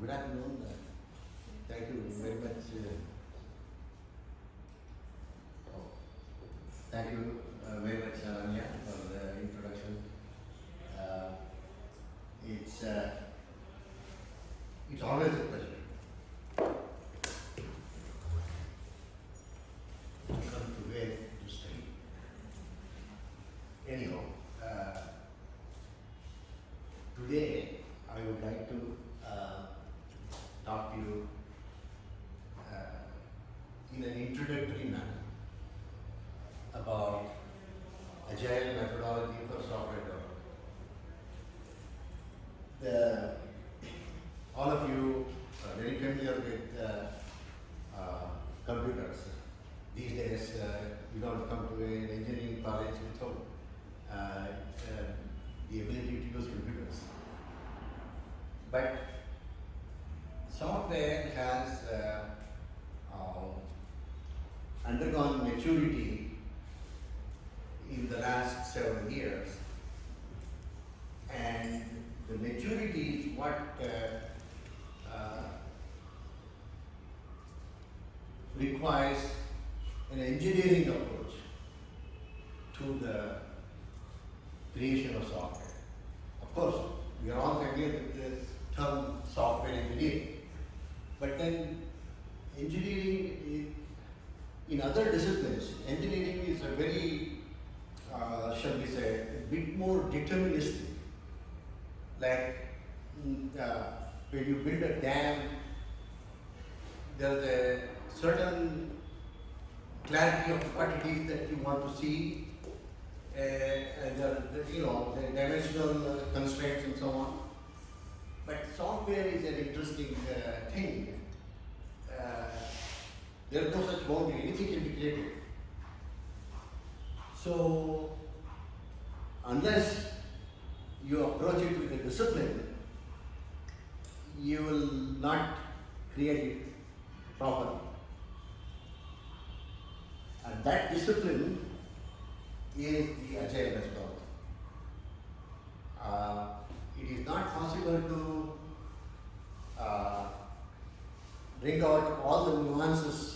Good afternoon. Thank you very much. Thank you very much, Anya, for the introduction. It's always a pleasure to come to where to study. Anyhow, today I would like to talk to you in an introductory manner about Agile methodology for software development. All of you are very familiar with computers. These days, you don't come to an engineering college without the ability to use computers. But software has undergone maturity in the last several years, and the maturity is what requires an engineering approach to the creation of software. Of course, we are all familiar with the term software engineering, but then engineering in other disciplines, engineering is a very, shall we say, a bit more deterministic. Like when you build a dam, there's a certain clarity of what it is that you want to see, and the dimensional constraints and so on. But software is an interesting thing. There is no such boundary, anything can be created. So, unless you approach it with a discipline, you will not create it properly. And that discipline is the Agile methodology. It is not possible to bring out all the nuances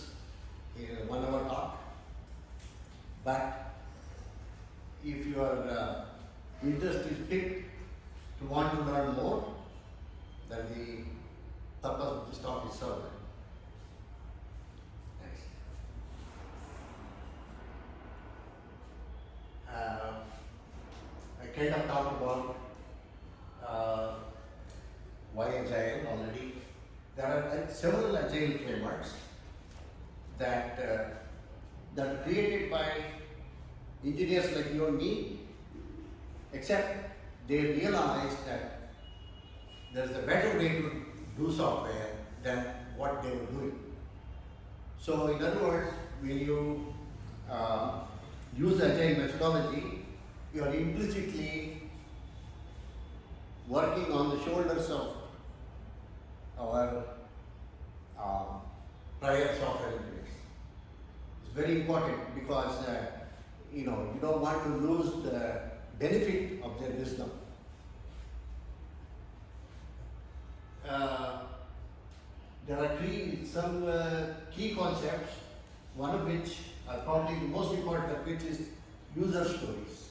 in a 1 hour talk, but if your interest is piqued to want to learn more, then the purpose of this talk is served. Next. I kind of talked about why Agile already. There are several Agile frameworks that are created by engineers like you and me, except they realized that there's a better way to do software than what they were doing. So in other words, when you use Agile methodology, you are implicitly working on the shoulders of our prior software engineers. It's very important because you don't want to lose the benefit of their wisdom. There are some key concepts, one of which are probably the most important of which is user stories.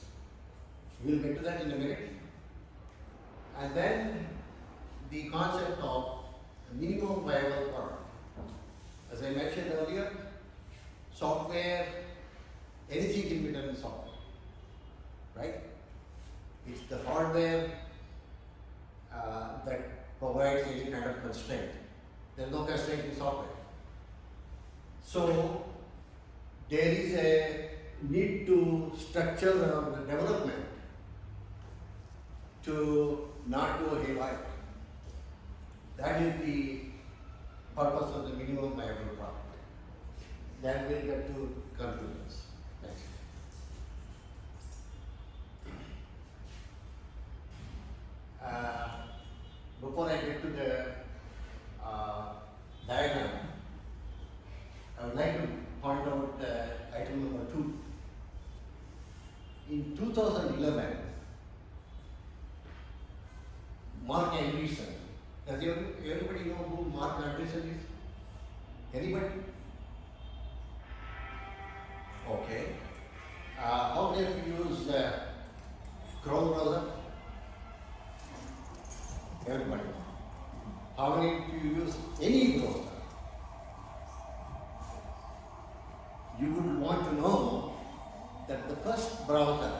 We'll get to that in a minute. And then the concept of minimum viable product. As I mentioned earlier, software, anything can be done in software, right? It's the hardware that provides any kind of constraint. There's no constraint in software. So there is a need to structure the development to not go haywire. That is the purpose of the minimum viable product. Then we'll get to conclusions. Next. Before I get to the diagram, I would like to point out item number 2. In 2011, Mark Andreessen, Does everybody know who Mark Andreessen is? Anybody? Okay. How many of you use Chrome browser? Everybody. How many of you use any browser? You would want to know that the first browser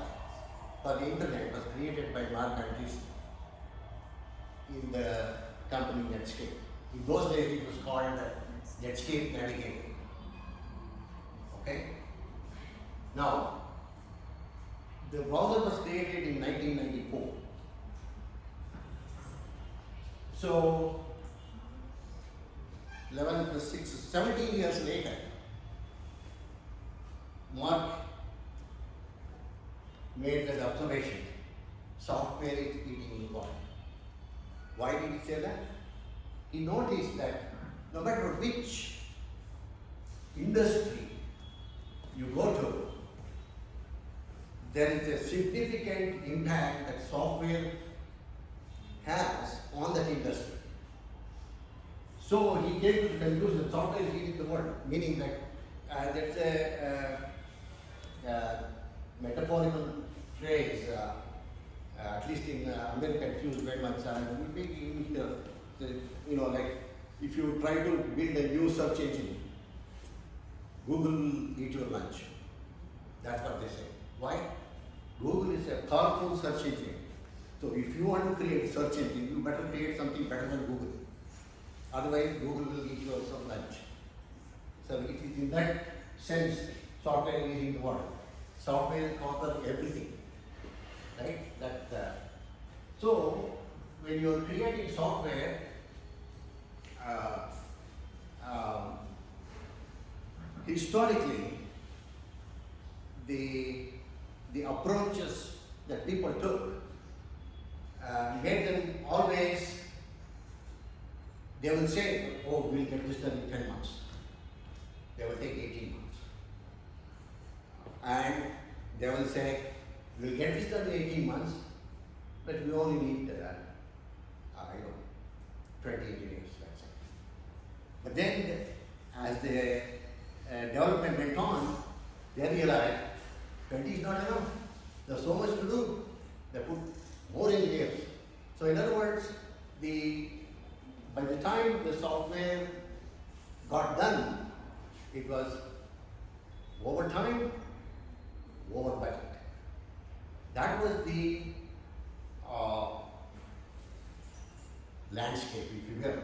for the internet was created by Mark Andreessen in the company Netscape. In those days it was called Netscape Navigator. Okay? Now, the browser was created in 1994. So, 11 plus 6, 17 years later, Mark made that observation, software is eating the world. Why did he say that? He noticed that no matter which industry you go to, there is a significant impact that software has on that industry. So he came to the conclusion that software is eating the world, meaning that that's a metaphorical phrase, at least in America it's used very much. Like if you try to build a new search engine, Google eat your lunch. That's what they say. Why? Google is a powerful search engine. So if you want to create a search engine, you better create something better than Google. Otherwise, Google will eat your lunch. So it is in that sense, software is in the world. Software conquers everything, right? So when you are creating software, historically, the approaches that people took made them always, they will say, oh, we'll get this done in 10 months. They will take 18 months. And they will say, we'll get this done in 18 months, but we only need 20 engineers, let's say. But then, as the development went on, they realized 20 is not enough. There's so much to do. They put more engineers. So in other words, by the time the software got done, it was over time, over budget. That was the landscape, if you will,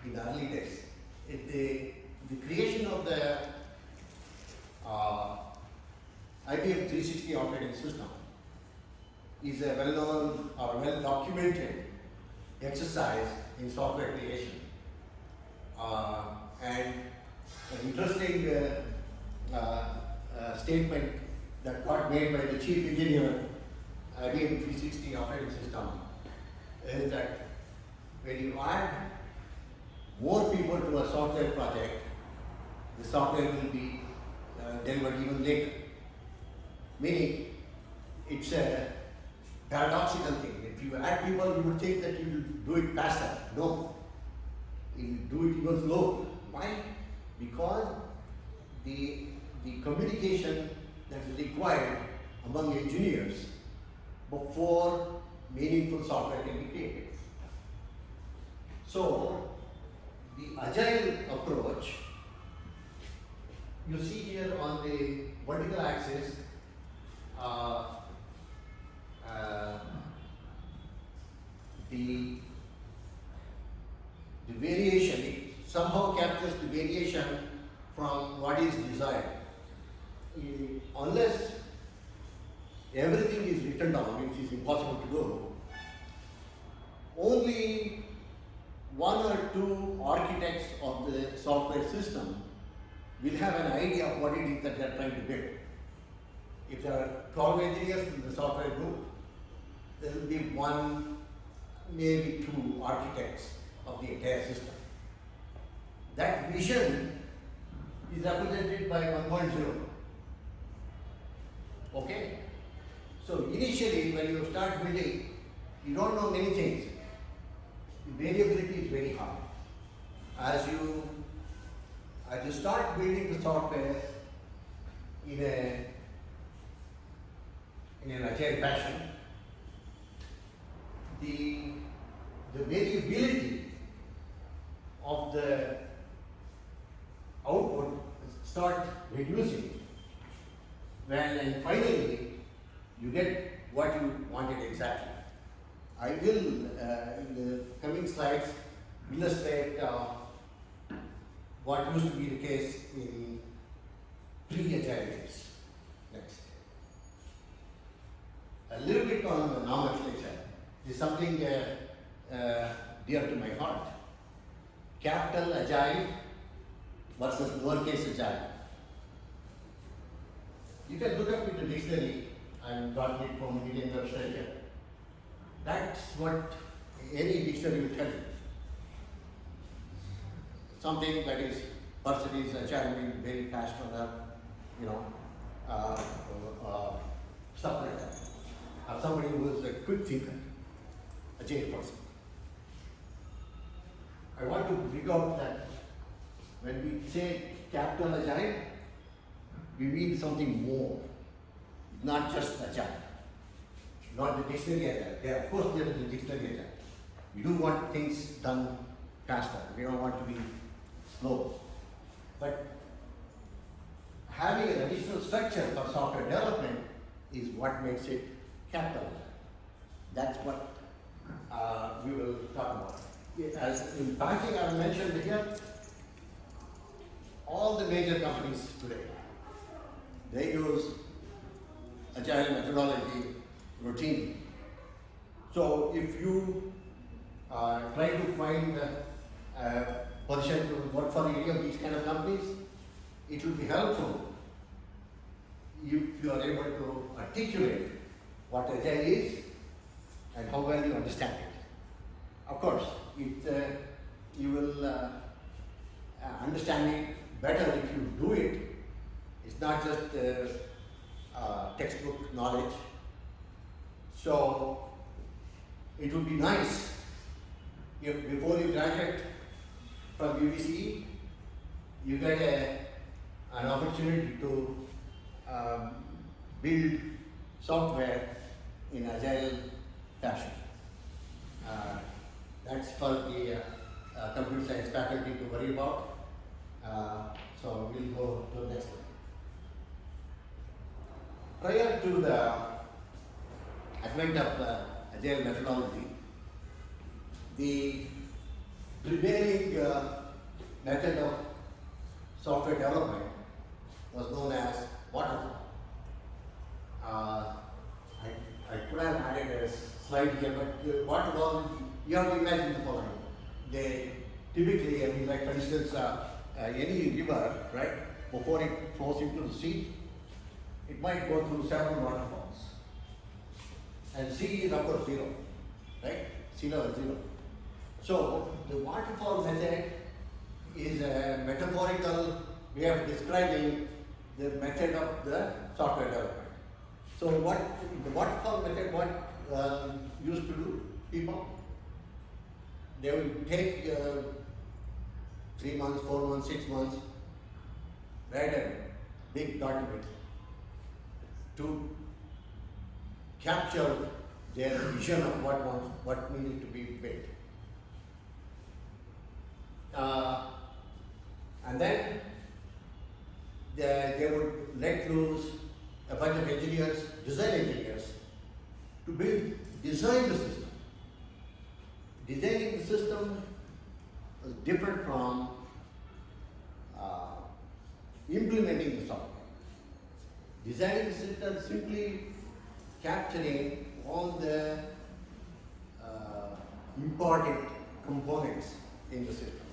in the early days. The creation of the IBM 360 operating system is a well-known or well-documented exercise in software creation. And an interesting statement that got made by the chief engineer, IBM 360 operating system, is that when you add more people to a software project, the software will be delivered even later. Meaning, it's a paradoxical thing. If you add people, you would think that you will do it faster. No. You do it even slower. Why? Because the communication that is required among engineers before meaningful software can be created. So, the agile approach, you see here on the vertical axis, the variation, it somehow captures the variation from what is desired. Unless everything is written down, which is impossible to do, only one or two architects of the software system will have an idea of what it is that they are trying to build. If there are 12 engineers in the software group, there will be one, maybe two architects of the entire system. That vision is represented by 1.0. Okay? So initially, when you start building, you don't know many things. the variability is very high. As you start building the software in an agile fashion, the variability of the output start reducing and finally you get what you wanted exactly. I will, in the coming slides, illustrate what used to be the case in pre-agile days. Next. A little bit on the nomenclature. This is something dear to my heart. Capital Agile versus lowercase Agile. You can look up in the dictionary. I'm got it from Indian website here. That's what any dictionary will tell you. Something that is person is agile means very fast on the, stuff like that. Or somebody who is a quick thinker, agile person. I want to bring out that when we say capital agile, we mean something more, not just agile. Not the dictionary agile. There, of course, there is the dictionary agile. We do want things done faster. We don't want to be slow. But having an additional structure for software development is what makes it capital agile. That's what we will talk about. As in passing, I mentioned here, all the major companies today, they use agile methodology routinely. So if you try to find a position to work for any of these kind of companies, it will be helpful if you are able to articulate what agile is and how well you understand it. Of course, you will understand it better if you do it. It's not just textbook knowledge. So it would be nice if before you graduate from UVCE, you get an opportunity to build software in agile fashion. That's for the computer science faculty to worry about. So we'll go to the next one. Prior to the advent of agile methodology, the prevailing method of software development was known as waterfall. I could have added a slide here, but waterfall, you have to imagine the following. They typically, like for instance, any river, right, before it flows into the sea, it might go through several waterfalls. And sea is of course zero, right? Sea level zero. So the waterfall method is a metaphorical way of describing the method of the software development. So what the waterfall method, what used to do people? They will take 3 months, 4 months, 6 months, write a big document to capture their vision of what needed to be built. And then they would let loose a bunch of engineers, design engineers, to design the system. Designing the system was different from implementing the software. Designing the system is simply capturing all the important components in the system.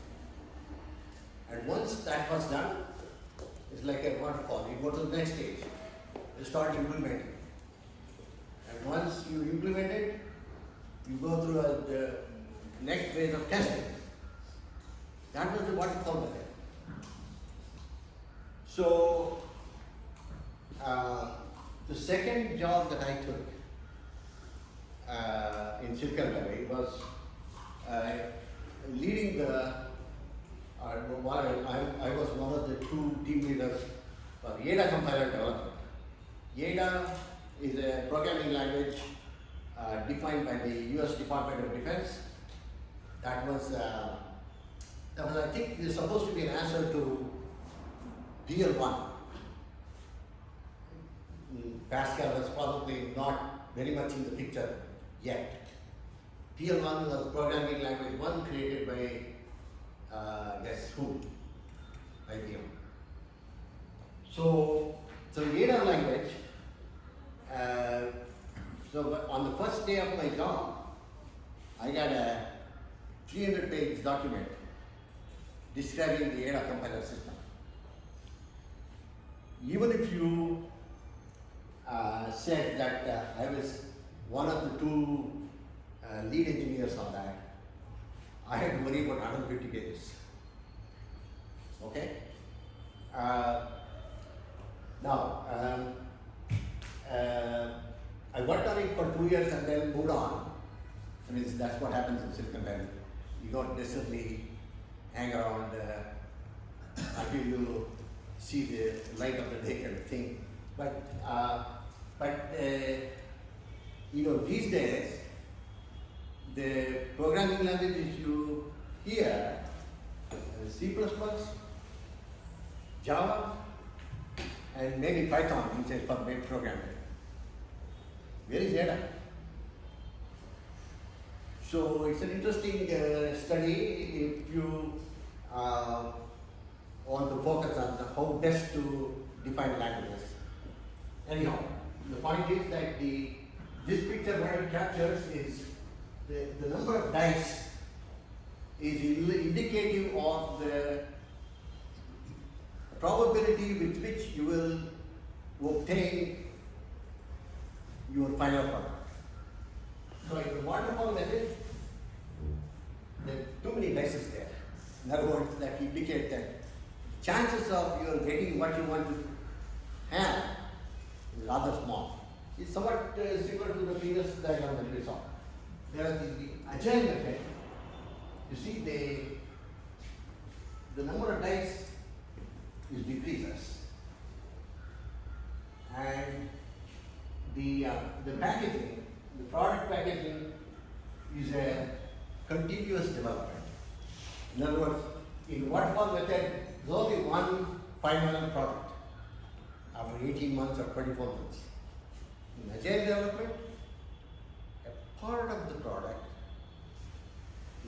And once that was done, it's like a waterfall. You go to the next stage, you start implementing. And once you implement it, you go through the next phase of testing. That was the waterfall method. So, the second job that I took in Sillicon Valley was leading the, I was one of the two team leaders for ADA compiler development. ADA is a programming language defined by the US Department of Defense. That was, I think, is supposed to be an answer to DL1. Pascal was probably not very much in the picture yet. DL1 was programming language 1 created by, guess who? IBM. So ADA language, so on the first day of my job, I got a 300-page document describing the ADA compiler system. Even if you said that I was one of the two lead engineers on that, I had to worry about 150 pages. Okay? I worked on it for 2 years and then moved on. I mean, that's what happens in Silicon Valley. You don't necessarily hang around until you see the light of the day kind of thing. But these days, the programming languages you hear, C++, Java, and maybe Python, which is for web programming. Where is ADA? So it's an interesting study if you want to focus on how best to define languages. Anyhow, the point is that this picture what it captures is the number of dice is indicative of the probability with which you will obtain your final product. So in the waterfall method, there are too many dices there. In other words, that indicate that chances of you getting what you want to have is rather small. It's somewhat similar to the previous diagram that we saw. There is the agile method. You see, the number of dice is decreases, and the packaging, the product packaging, is a continuous development. In other words, in waterfall method, there's only one final product after 18 months or 24 months. In agile development, a part of the product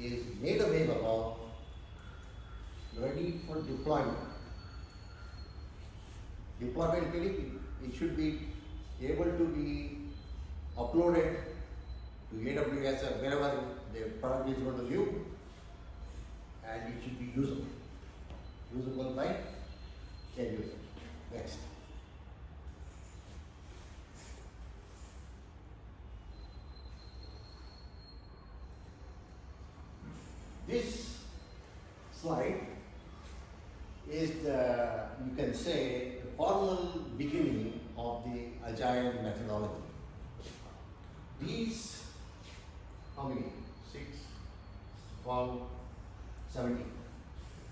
is made available, ready for deployment. Deployment meaning it should be able to be uploaded to AWS or wherever the product is going to live, and it should be usable. Usable by end user. Next. This slide is you can say, the formal beginning of the Agile methodology. These, how many? 6, 12, 17.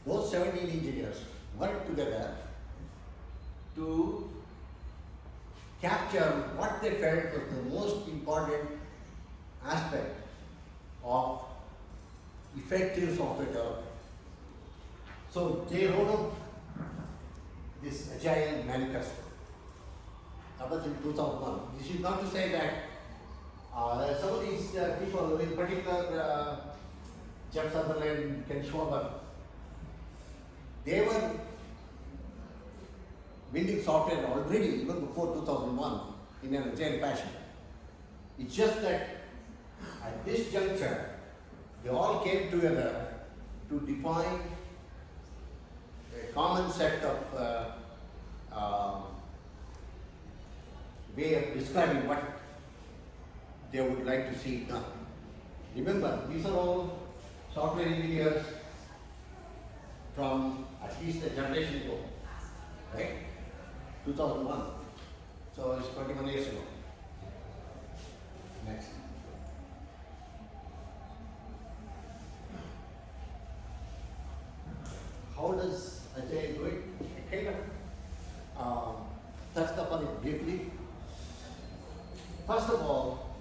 Those 17 engineers worked together to capture what they felt was the most important aspect of effective software development. So they wrote up this Agile Manifesto. That was in 2001. This is not to say that some of these people, in particular Jeff Sutherland, Ken Schwaber, they were building software already even before 2001 in an agile fashion. It's just that at this juncture, they all came together to define a common set of way of describing what they would like to see done. Remember, these are all software engineers from at least a generation ago, right? 2001. So it's 21 years ago. Next. first of all,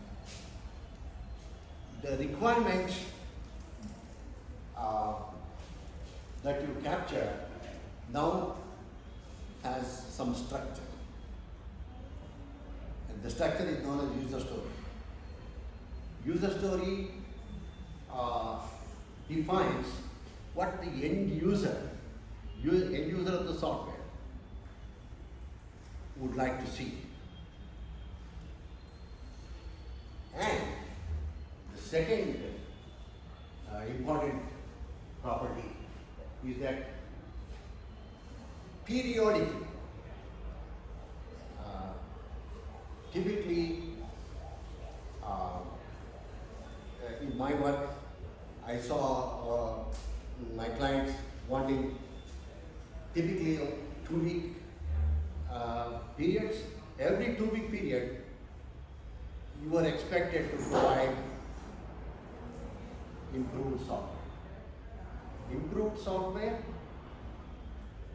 the requirements that you capture now has some structure. And the structure is known as user story. User story defines what the end user of the software would like to see. And the second important property is that periodically, typically in my work, I saw my clients wanting typically 2-week periods. Every 2-week period, you are expected to provide improved software. Improved software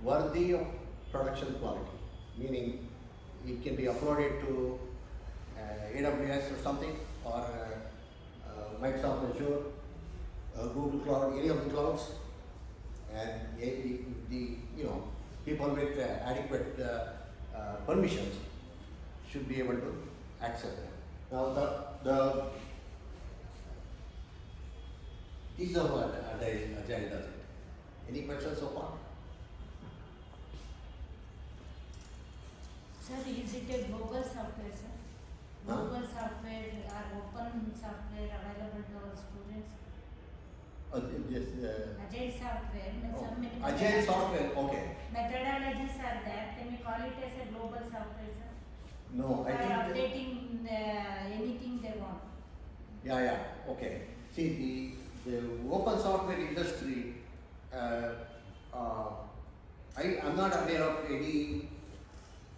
worthy of production quality, meaning it can be uploaded to AWS or something, or Microsoft Azure, Google Cloud, any of the clouds, and the people with adequate permissions should be able to access them. Now these are what Agile does it. Any questions so far? Sir, is it a global software, sir? Global software or open software available to our students? Agile software. Some Agile software, okay. methodologies are there. Can we call it as a global software, sir? No, I For think updating anything they want. yeah, okay. See, the open software industry, I'm not aware of any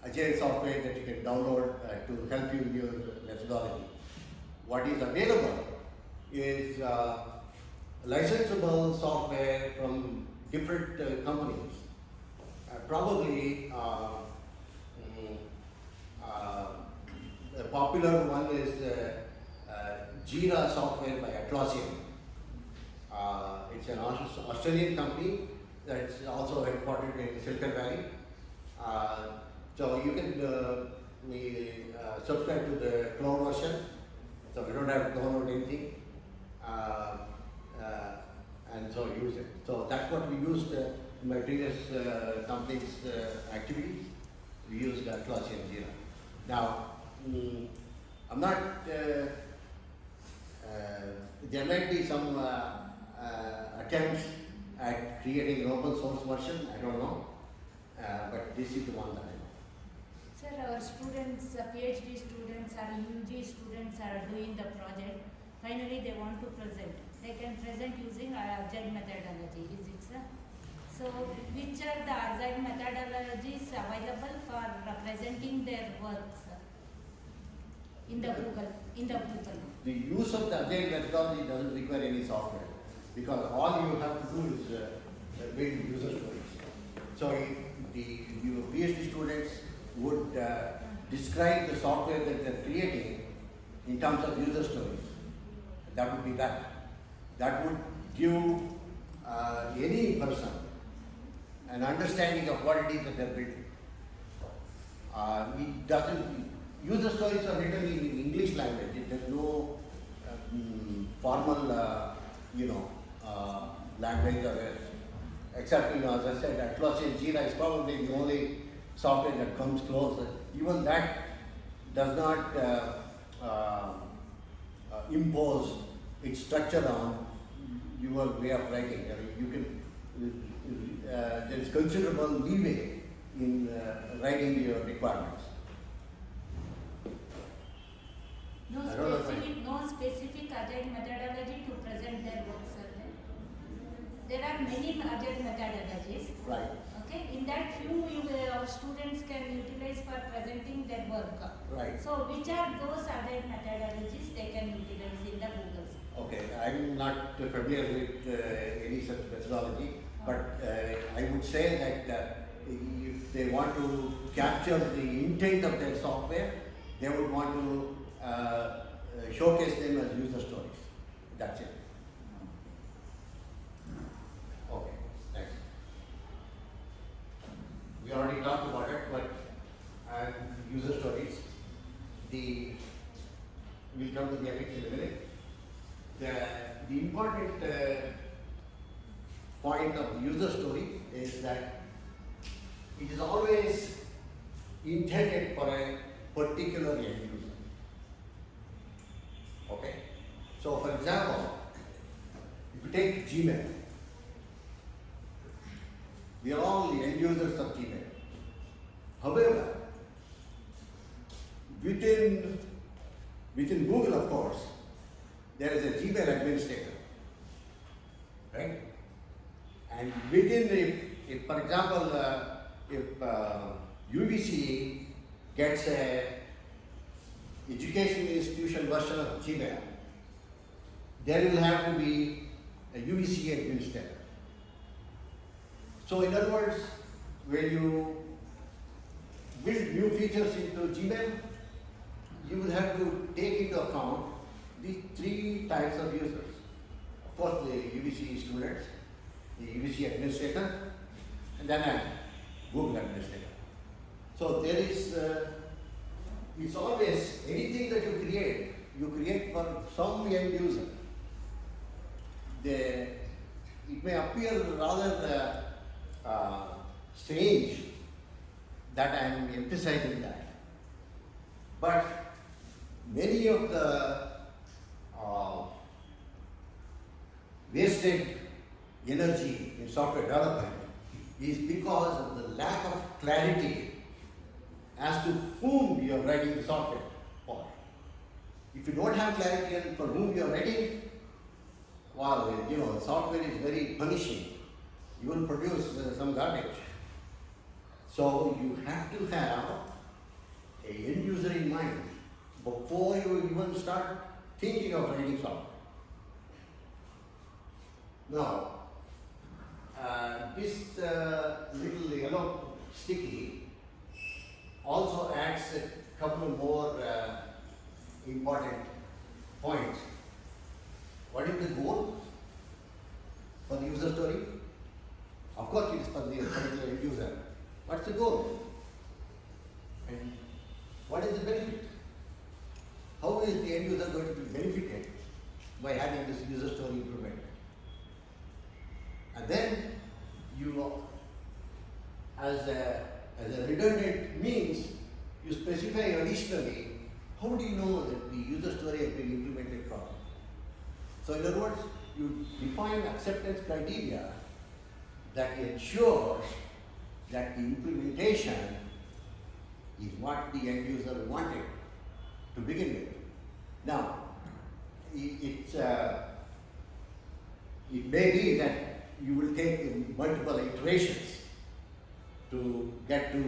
Agile software that you can download to help you in your methodology. What is available is licensable software from different companies. Probably a popular one is Jira software by Atlassian. It's an Australian company that's also headquartered in Silicon Valley. So you can subscribe to the cloud version, so you don't have to download anything, and so use it. So that's what we used in my previous company's activities. We used Atlassian Jira. Now, I'm not, there might be some attempts at creating an open source version, I don't know, but this is the one that I know. Sir, our students, PhD students or UG students are doing the project. Finally, they want to present. They can present using Agile methodology, is it, sir? So, which are the Agile methodologies available for presenting their work, sir? In the Google. The use of the Agile methodology doesn't require any software, because all you have to do is build user stories. So your PhD students would describe the software that they're creating in terms of user stories. That would be that. That would give any person an understanding of what it is that they're building. It doesn't. User stories are written in English language. There's no formal, language or except, as I said, Atlassian Jira is probably the only software that comes close. Even that does not impose its structure on your way of writing. I mean, you can, there is considerable leeway in writing your requirements. No specific Agile methodology to present their work, sir. There are many Agile methodologies. Right. Okay, in that few our students can utilize for presenting their work. Right. So which are those Agile methodologies they can utilize in the Google? Okay, I'm not familiar with any such methodology, but I would say that if they want to capture the intent of their software, they would want to showcase them as user stories. That's it. Okay, next. We already talked about it, but user stories. We'll come to the epics in a minute. The important point of the user story is that it is always intended for a particular end user. Okay? So, for example, if you take Gmail, we are all the end users of Gmail. However, within Google, of course, there is a Gmail administrator, right? And within, if for example, if UVCE gets a education institution version of Gmail, there will have to be a UVCE administrator. So in other words, when you build new features into Gmail, you will have to take into account these three types of users. Of course, the UVCE students, the UVCE administrator, and then a Google administrator. So there is, it's always anything that you create for some end user. It may appear rather strange that I am emphasizing that, but many of the wasted energy in software development is because of the lack of clarity as to whom you are writing the software for. If you don't have clarity on for whom you are writing, well, the software is very punishing. You will produce some garbage. So you have to have a end user in mind before you even start thinking of writing software. Now, this little yellow sticky also adds a couple more important points. What is the goal for the user story? Of course, it is for the particular end user. What's the goal? And what is the benefit? How is the end user going to be benefited by having this user story implemented? And then you, as a redundant means, you specify additionally, how do you know that the user story has been implemented properly? So in other words, you define acceptance criteria that ensures that the implementation is what the end user wanted to begin with. Now, it may be that you will take multiple iterations to get to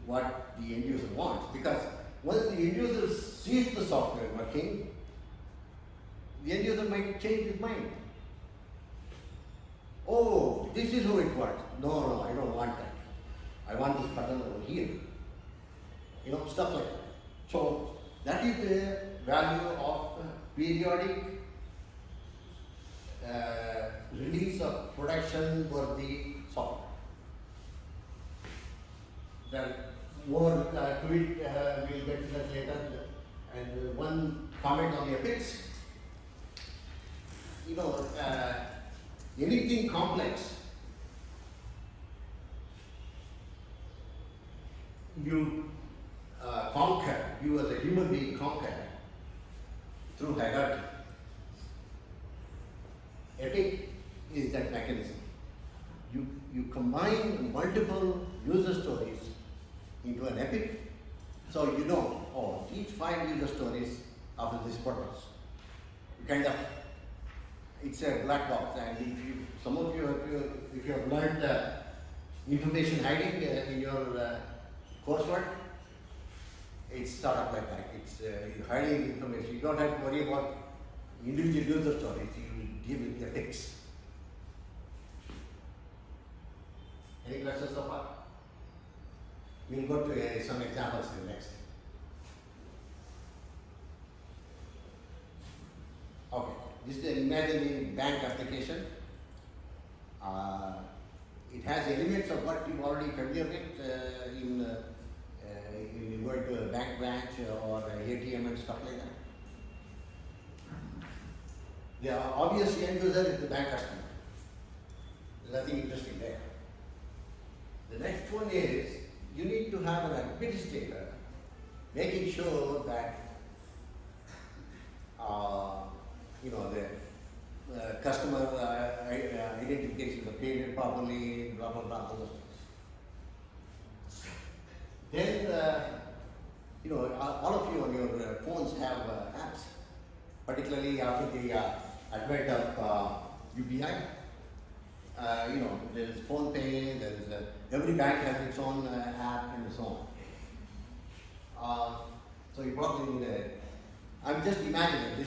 what the end user wants, because once the end user sees the software working, the end user might change his mind. Oh, this is how it works. No, I don't want that. I want this button over here. Stuff like that. So that is the value of periodic release of production worthy software. There more to it, we'll get to that later. And one comment on the epics. Anything complex, you conquer, you as a human being conquer through hierarchy. Epic is that mechanism. You combine multiple user stories into an epic, so each 5 user stories are for this purpose. It's a black box, and if you have learned information hiding in your coursework, it's sort of like that. It's you're hiding information. You don't have to worry about individual user stories. You deal with the epics. Any questions so far? We'll go to some examples in the next. this is an imaginary bank application. It has elements of what you're already familiar with in going to a bank branch or ATM and stuff like that. The obvious end user is the bank customer. There's nothing interesting there. The next one is you need to have an administrator making sure that the customer identification is paid properly, blah blah blah, all those things. Then all of you on your phones have apps, particularly after the advent of UPI. There is phone pay, there is every bank has its own app and so on. So you probably need I'm just imagining,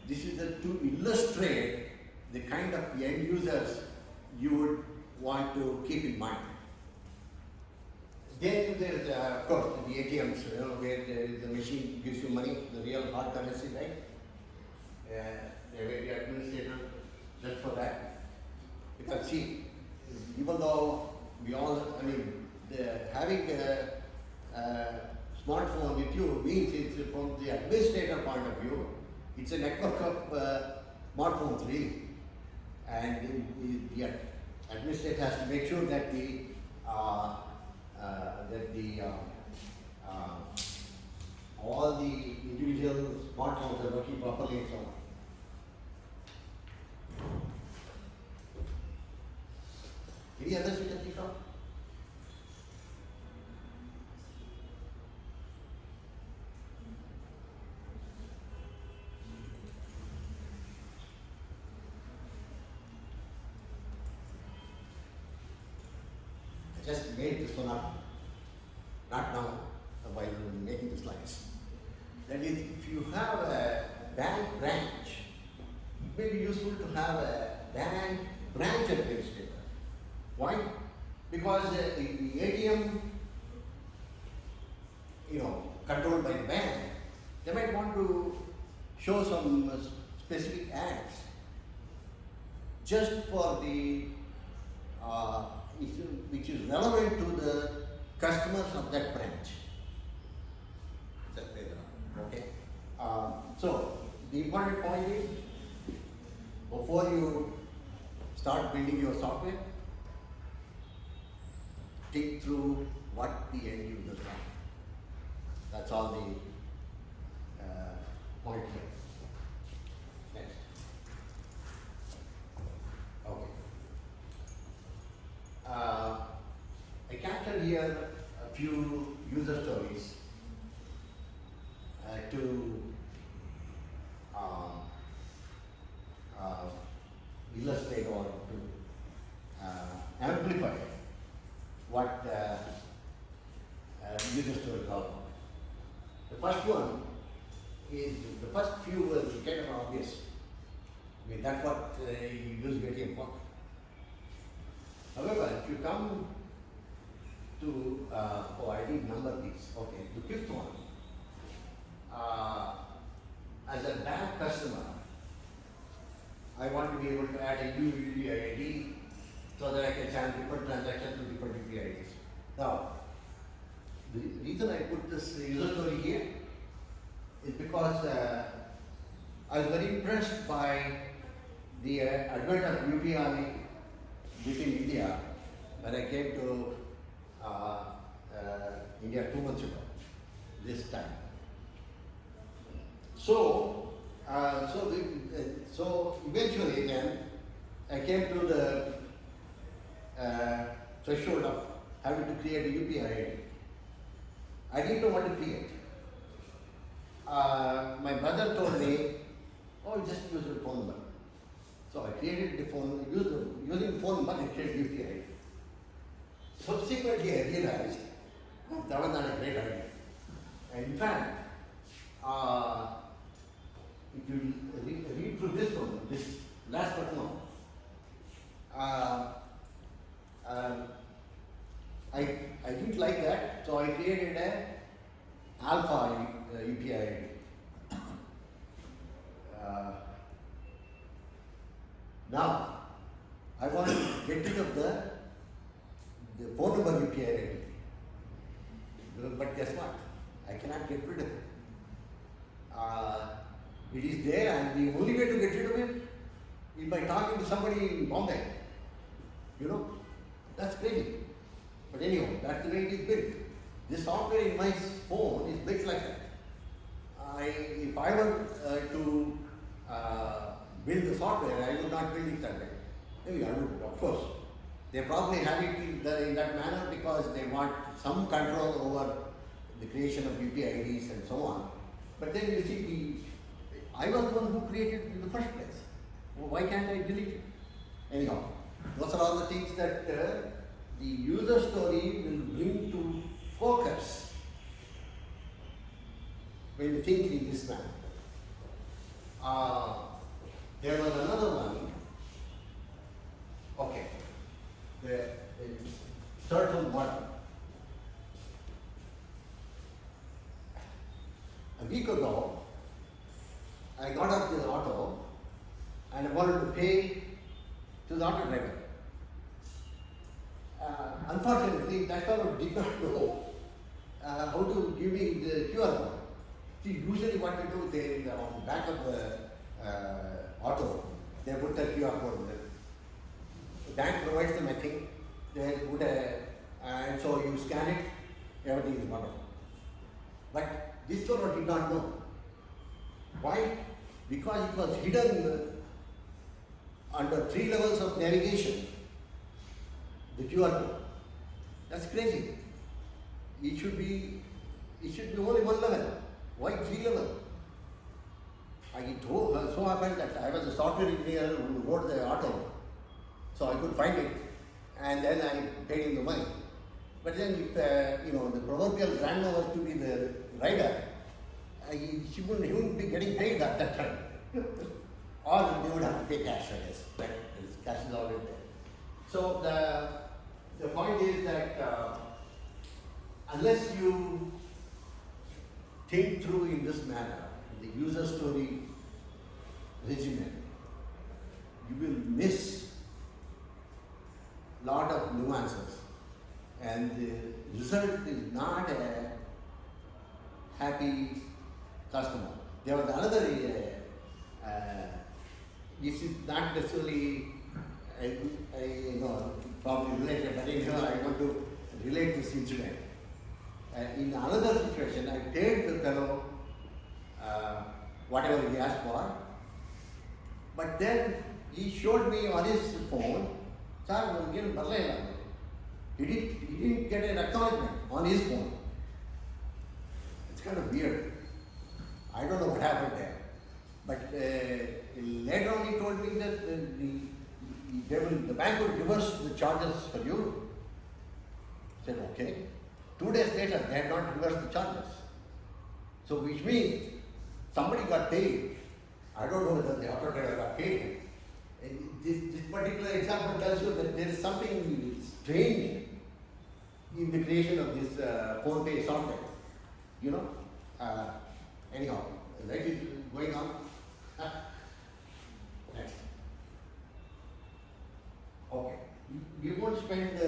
this is to illustrate the kind of end users you would want to keep in mind. Then there's of course the ATMs, where the machine gives you money, the real hard currency, right? Where the administrator just for that. Because see, even though we all, having a smartphone with you means it's from the administrator point of view, it's a network of smartphones really. And the administrator has to make sure that all the individual smartphones are working properly and so on. Any others you can think of? I just made this one up, not now, while making the slides. That is, if you have a bank branch, it may be useful to have a bank branch administrator. Why? Because the ATM, controlled by the bank, they might want to show some specific ads just for the which is relevant to the customers of that branch. Okay. So the important point is, before you start building your software, think through what the end users are. That's all the point here. Next. Okay. I captured here a few user stories to illustrate or to amplify what user stories are. The first one is, the first few were kind of obvious. That's what you use ATM for. However, if you come to, I didn't number these, okay, the fifth one, as a bank customer, I want to be able to add a new UPI ID so that I can channel different transactions to different UPI IDs. Now, the reason I put this user story here is because I was very impressed by the advent of UPI within India when I came to India 2 months ago, this time. So eventually then I came to the threshold of having to create a UPI ID. I didn't know what to create. My brother told me, just use your phone number. So I created the phone, using the phone number, I created UPI ID. Subsequently, I realized that was not a great idea. And in fact, if you read through this one, this last one, I didn't like that, so I created a alpha UPI ID. Now, I want to get rid of the phone number UPI ID. But guess what? I cannot get rid of it. It is there, and the only way to get rid of it is by talking to somebody in Bombay. You know, that's crazy. But anyhow, that's the way it is built. This software in my phone is built like that. If I were to build the software, I would not build it that way. Maybe I would, of course. They probably have it in that manner because they want some control over the creation of UPIDs and so on. But then you see, I was the one who created it in the first place. Well, why can't I delete it? Anyhow, those are all the things that the user story will bring to focus when you think in this manner. There was another one. Okay. The certain one. A week ago, I got up to the auto and I wanted to pay to the auto driver. Unfortunately, that fellow did not know how to give me the QR code. See, usually what they do, they on the back of the auto, they put the QR code. The bank provides them, I think, they put and so you scan it, everything is wonderful. But this fellow did not know. Why? Because it was hidden under 3 levels of navigation, the QR code. That's crazy. It should be only 1 level. Why 3 levels? So happened that I was a software engineer who wrote the auto, so I could find it, and then I paid him the money. But then if the proverbial grandma was to be the rider, he wouldn't be getting paid at that time. Or they would have to pay cash, I guess. But cash is always there. So the point is that unless you think through in this manner, the user story regimen, you will miss lot of nuances, and the result is not a happy customer. There was another, this is not necessarily, probably related, but I want to relate this incident. In another situation, I paid the fellow whatever he asked for, but then he showed me on his phone, sir, he didn't get an acknowledgement on his phone. It's kind of weird. I don't know what happened there. But later on he told me that the bank will reverse the charges for you. I said, okay. 2 days later, they had not reversed the charges. So which means somebody got paid. I don't know whether the auto driver got paid. And this particular example tells you that there is something strange in the creation of this phone pay software. Anyhow, life is going on. Next. Okay. We won't spend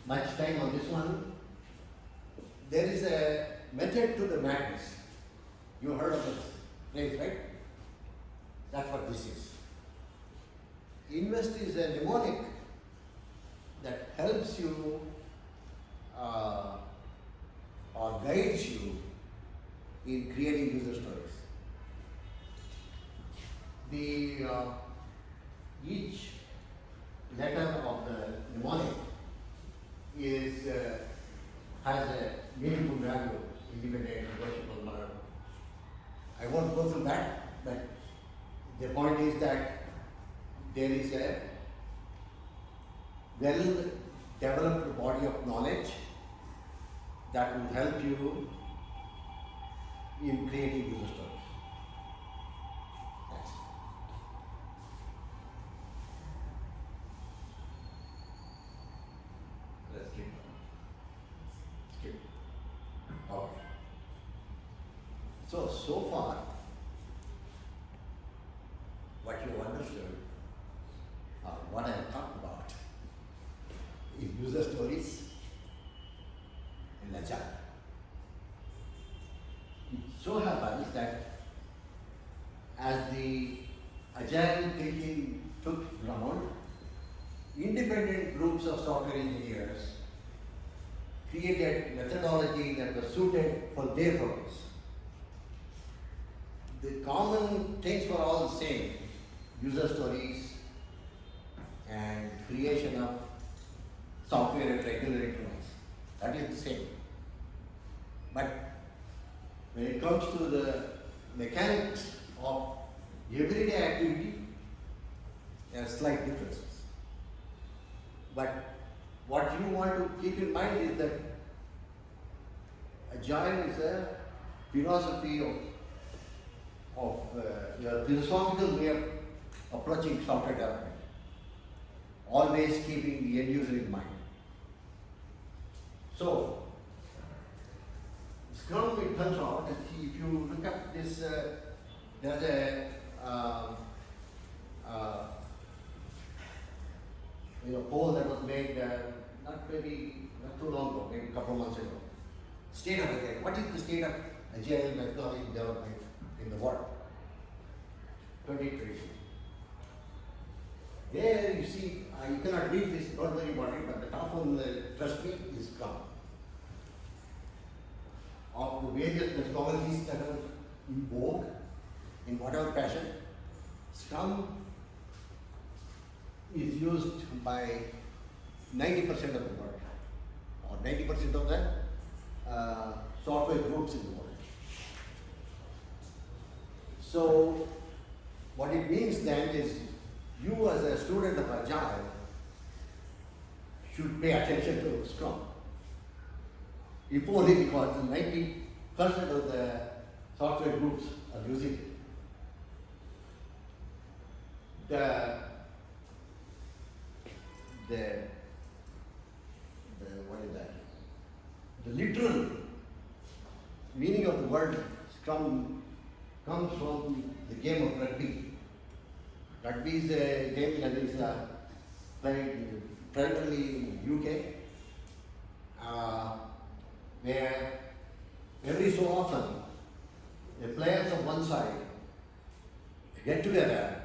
much time on this one. There is a method to the madness. You heard of this phrase, right? That's what this is. Invest is a mnemonic that helps you or guides you in creating user stories. Each letter of the mnemonic has a meaningful value, independent, negotiable, whatever. I won't go through that, but the point is that there is a well-developed body of knowledge that will help you in creating user stories. Next. Let's skip. Okay. So far, what you understood what I have talked about in user stories and Agile. It so happens that as the Agile thinking took ground, independent groups of software engineers created methodology that was suited for their purpose. The common things were all the same: user stories and creation of software at regular intervals. That is the same. But when it comes to the mechanics of everyday activity, there are slight differences. But what you want to keep in mind is that Agile is a philosophy of a philosophical way of approaching software development, always keeping the end user in mind. So, Scrum, it turns out that if you look at this, there's a poll that was made not too long ago, maybe a couple of months ago. State of Agile. What is the state of Agile methodology development in the world? 2020. There you see, you cannot read this, don't worry about it, but the top one, trust me, is Scrum. Of the various methodologies that are in vogue, in whatever fashion, Scrum is used by 90% of the world, or 90% of the software groups in the world. So, what it means then is, you as a student of Agile should pay attention to Scrum. If only because 90% of the software groups are using it. What is that? The literal meaning of the word Scrum comes from the game of rugby. Rugby is a game that is played primarily in UK, where every so often the players of one side get together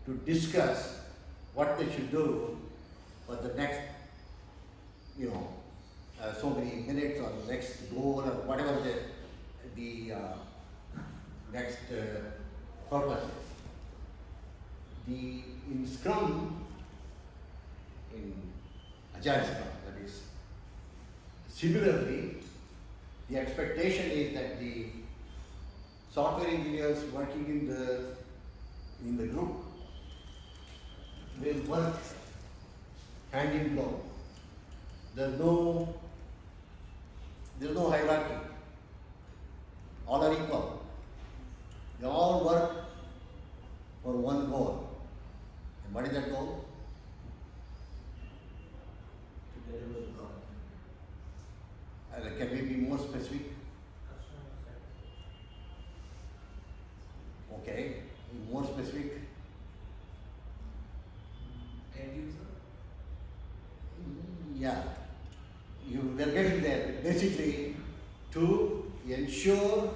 to discuss what they should do for the next, so many minutes or next goal or whatever the next purpose is. In Scrum, in Agile Scrum, that is, similarly, the expectation is that the software engineers working in the group will work hand in glove. There's no hierarchy. All are equal. They all work for one goal. And what is that goal? To deliver the product. Can we be more specific? Okay, be more specific. End user? Yeah, we're getting there. Basically, to ensure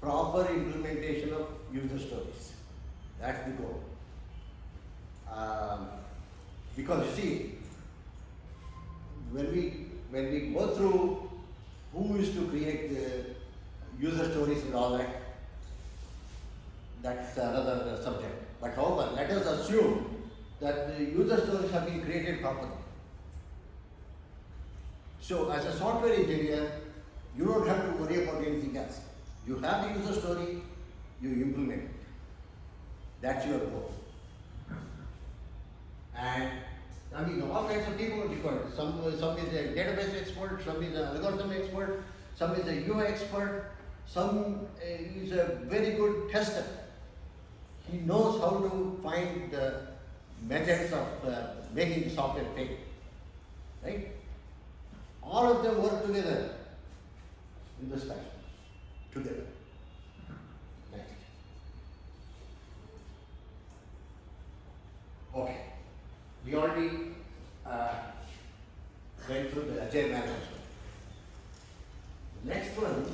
proper implementation of user stories. That's the goal. Because you see, when we go through who is to create the user stories and all that, that's another subject. But however, let us assume that the user stories have been created properly. So as a software engineer, you don't have to worry about anything else. You have the user story, you implement it. That's your goal. And I mean, all kinds of people are required. Some is a database expert, some is an algorithm expert, some is a UI expert, some is a very good tester. He knows how to find the methods of making the software fail. Right? All of them work together in this fashion. Together. Next. Okay. we already went through the Agile Manifesto. The next one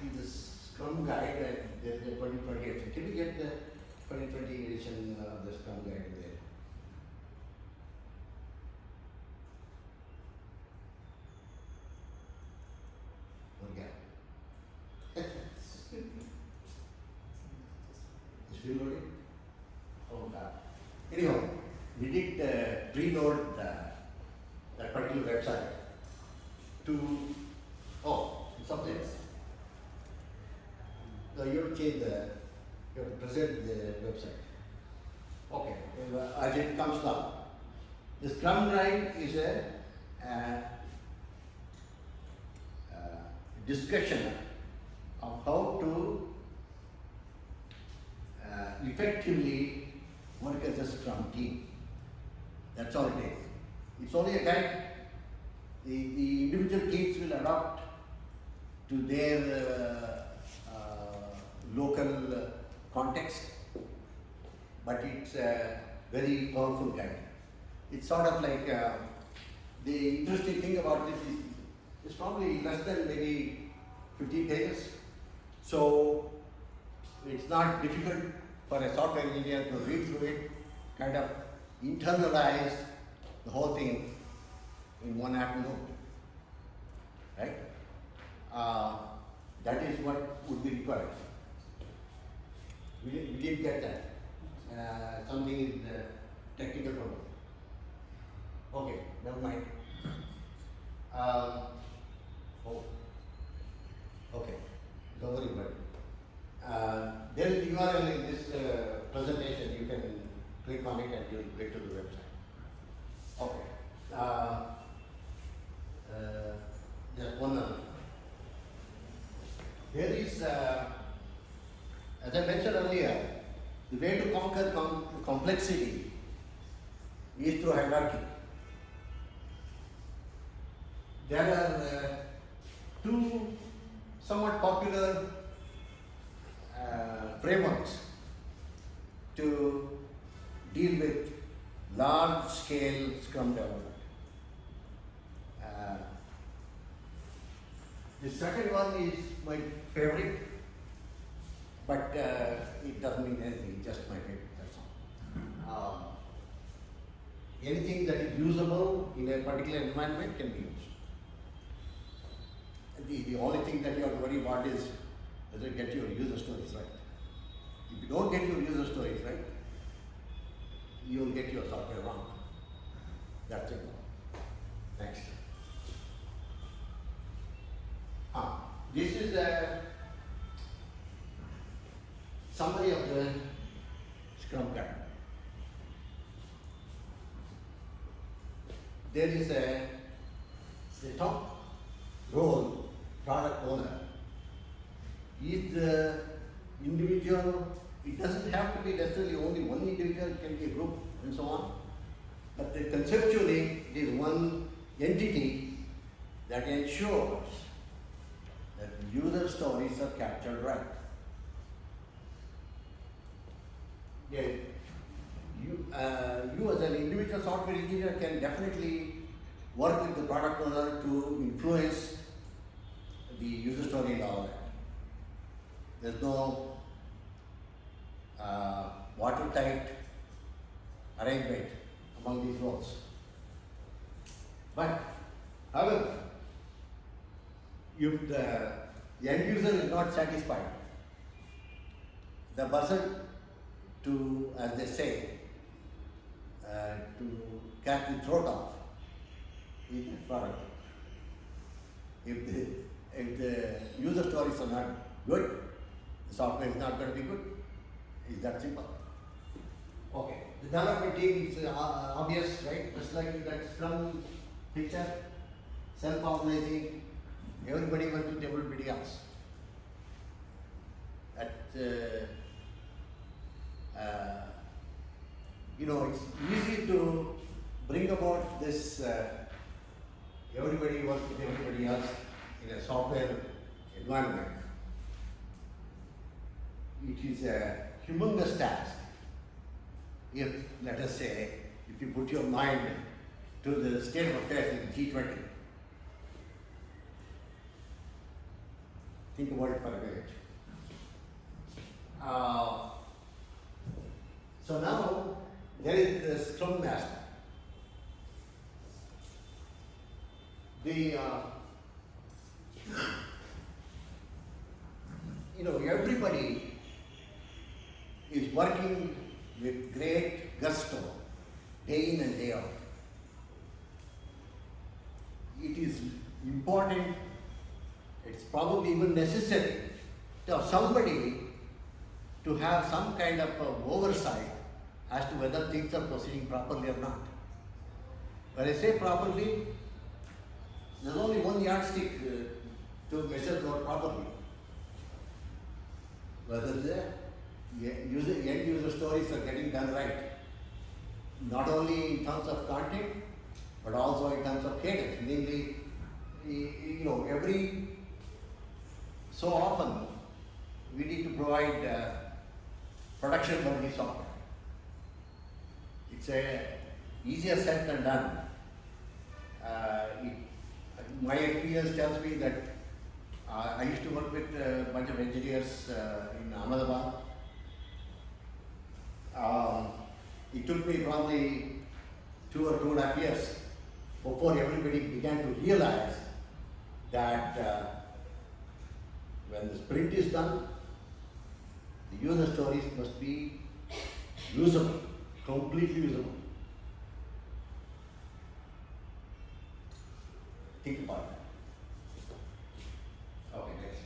is the Scrum Guide and the 2020 edition. Can we get the 2020 edition of the Scrum Guide there? Okay. Still loading? Oh, God. Anyhow, we did preload that particular website to, it's up there. So you have to change you have to present the website. Okay, as it comes down. The Scrum Guide is a discussion of how to effectively work as a Scrum team. That's all it is. It's only a guide. The individual teams will adapt to their local context, but it's a very powerful guide. It's sort of like the interesting thing about this is it's probably less than maybe 50 pages. So it's not difficult for a software engineer to read through it, kind of internalize the whole thing in one afternoon, right? That is what would be required. We did get that. Something is technical problem. Okay, never mind. Okay, don't worry about it. There is the URL in this presentation. You can click on it and you'll get to the website. Okay. Just one other. There is, as I mentioned earlier, the way to conquer complexity is through hierarchy. There are two somewhat popular frameworks to deal with large-scale Scrum development. The second one is my favorite, but it doesn't mean anything, it's just my favorite, that's all. Anything that is usable in a particular environment can be used. The only thing that you have to worry about is whether you get your user stories right. If you don't get your user stories right, you will get your software wrong. That's it. Next. This is a summary of the Scrum Guide. There is the top role, product owner, is the individual. It doesn't have to be necessarily only one individual, it can be a group and so on. But conceptually, it is one entity that ensures that user stories are captured right. Yeah, you as an individual software engineer can definitely work with the product owner to influence the user story and all that. There's no watertight arrangement among these roles. But, however, if the end user is not satisfied, the person to, as they say, to cut the throat off is the product. If the user stories are not good, the software is not going to be good. It's that simple. Okay, the development team is obvious, right? Just like in that Scrum picture, self-organizing, everybody works with everybody else. That it's easy to bring about this everybody works with everybody else in a software environment. It is a humongous task if, let us say, if you put your mind to the state of affairs in G20. Think about it for a minute. So now there is the Scrum Master. Everybody is working with great gusto, day in and day out. It is important, it's probably even necessary to have somebody to have some kind of oversight as to whether things are proceeding properly or not. When I say properly, there's only one yardstick to measure God properly. Whether the end user stories are getting done right, not only in terms of content, but also in terms of cadence. Namely, every so often we need to provide production worthy software. It's easier said than done. My experience tells me that I used to work with a bunch of engineers in Ahmedabad. It took me probably 2 or 2.5 years before everybody began to realize that when the sprint is done, the user stories must be usable, completely usable. Think about it. Okay, next.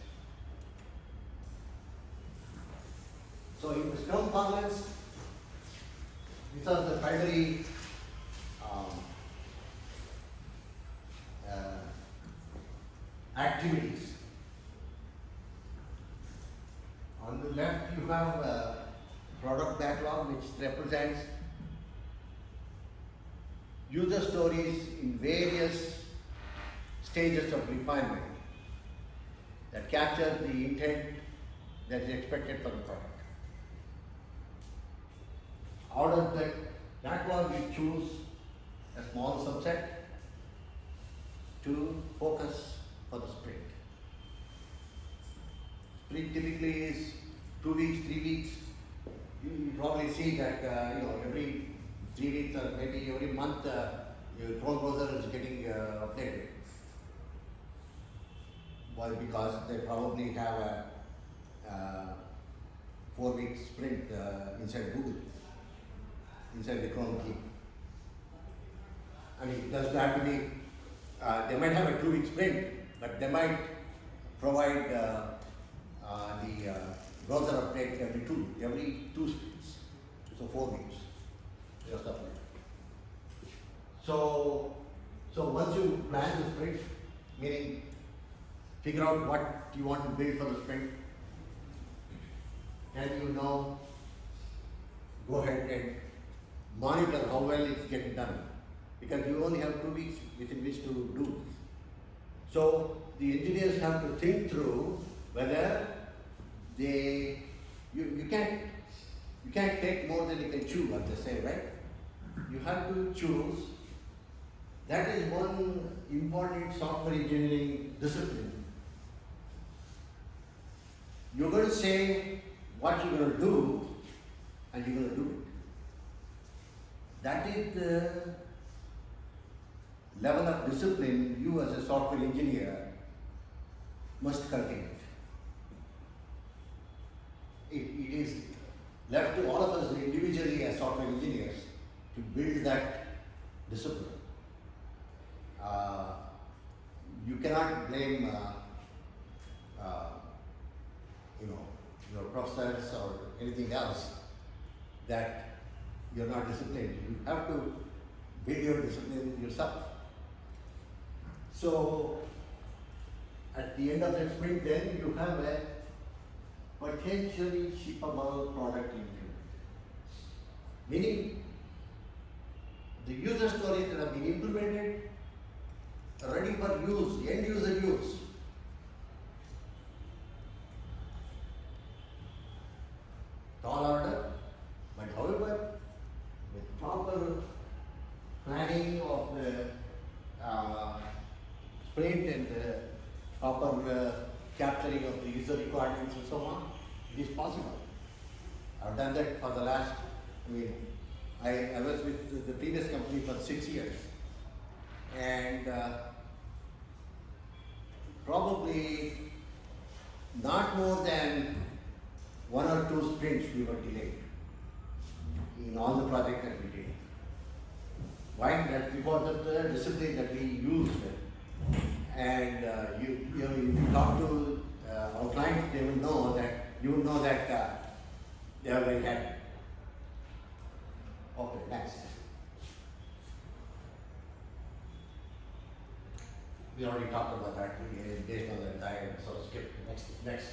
So in the Scrum parlance, these are the primary activities. On the left, you have a product backlog, which represents user stories in various stages of refinement that capture the intent that is expected for the product. Out of the backlog, we choose a small subset to focus for the sprint. Sprint typically is 2 weeks, 3 weeks. You probably see that every 3 weeks or maybe every month your Chrome browser is getting updated. Why? Because they probably have a 4-week sprint inside Google, inside the Chrome key. I mean, it doesn't have to be, they might have a 2-week sprint, but they might provide the browser update every two sprints, so 4 weeks, stuff like that. So once you plan the sprint, meaning figure out what you want to build for the sprint, and go ahead and monitor how well it's getting done, because you only have 2 weeks within which to do this. So the engineers have to think through whether you can't take more than you can chew, as they say, right? You have to choose. That is one important software engineering discipline. You're going to say what you're going to do, and you're going to do it. That is the level of discipline you as a software engineer must cultivate. It is left to all of us individually as software engineers to build that discipline. You cannot blame your professors or anything else that you're not disciplined. You have to build your discipline yourself. So at the end of the sprint, then you have a potentially shippable product increment. Meaning the user stories that have been implemented are ready for use, end user use. Tall order, but however, with proper planning of the sprint and the proper capturing of the user requirements and so on, it is possible. I've done that for the last, I was with the previous company for 6 years, and probably not more than 1 or 2 sprints we were delayed in all the projects that we did. Why? That because of the discipline that we used. And if you talk to our clients, they will know that you will know that they are very happy. Okay, next. We already talked about that based on the diagram, so skip next.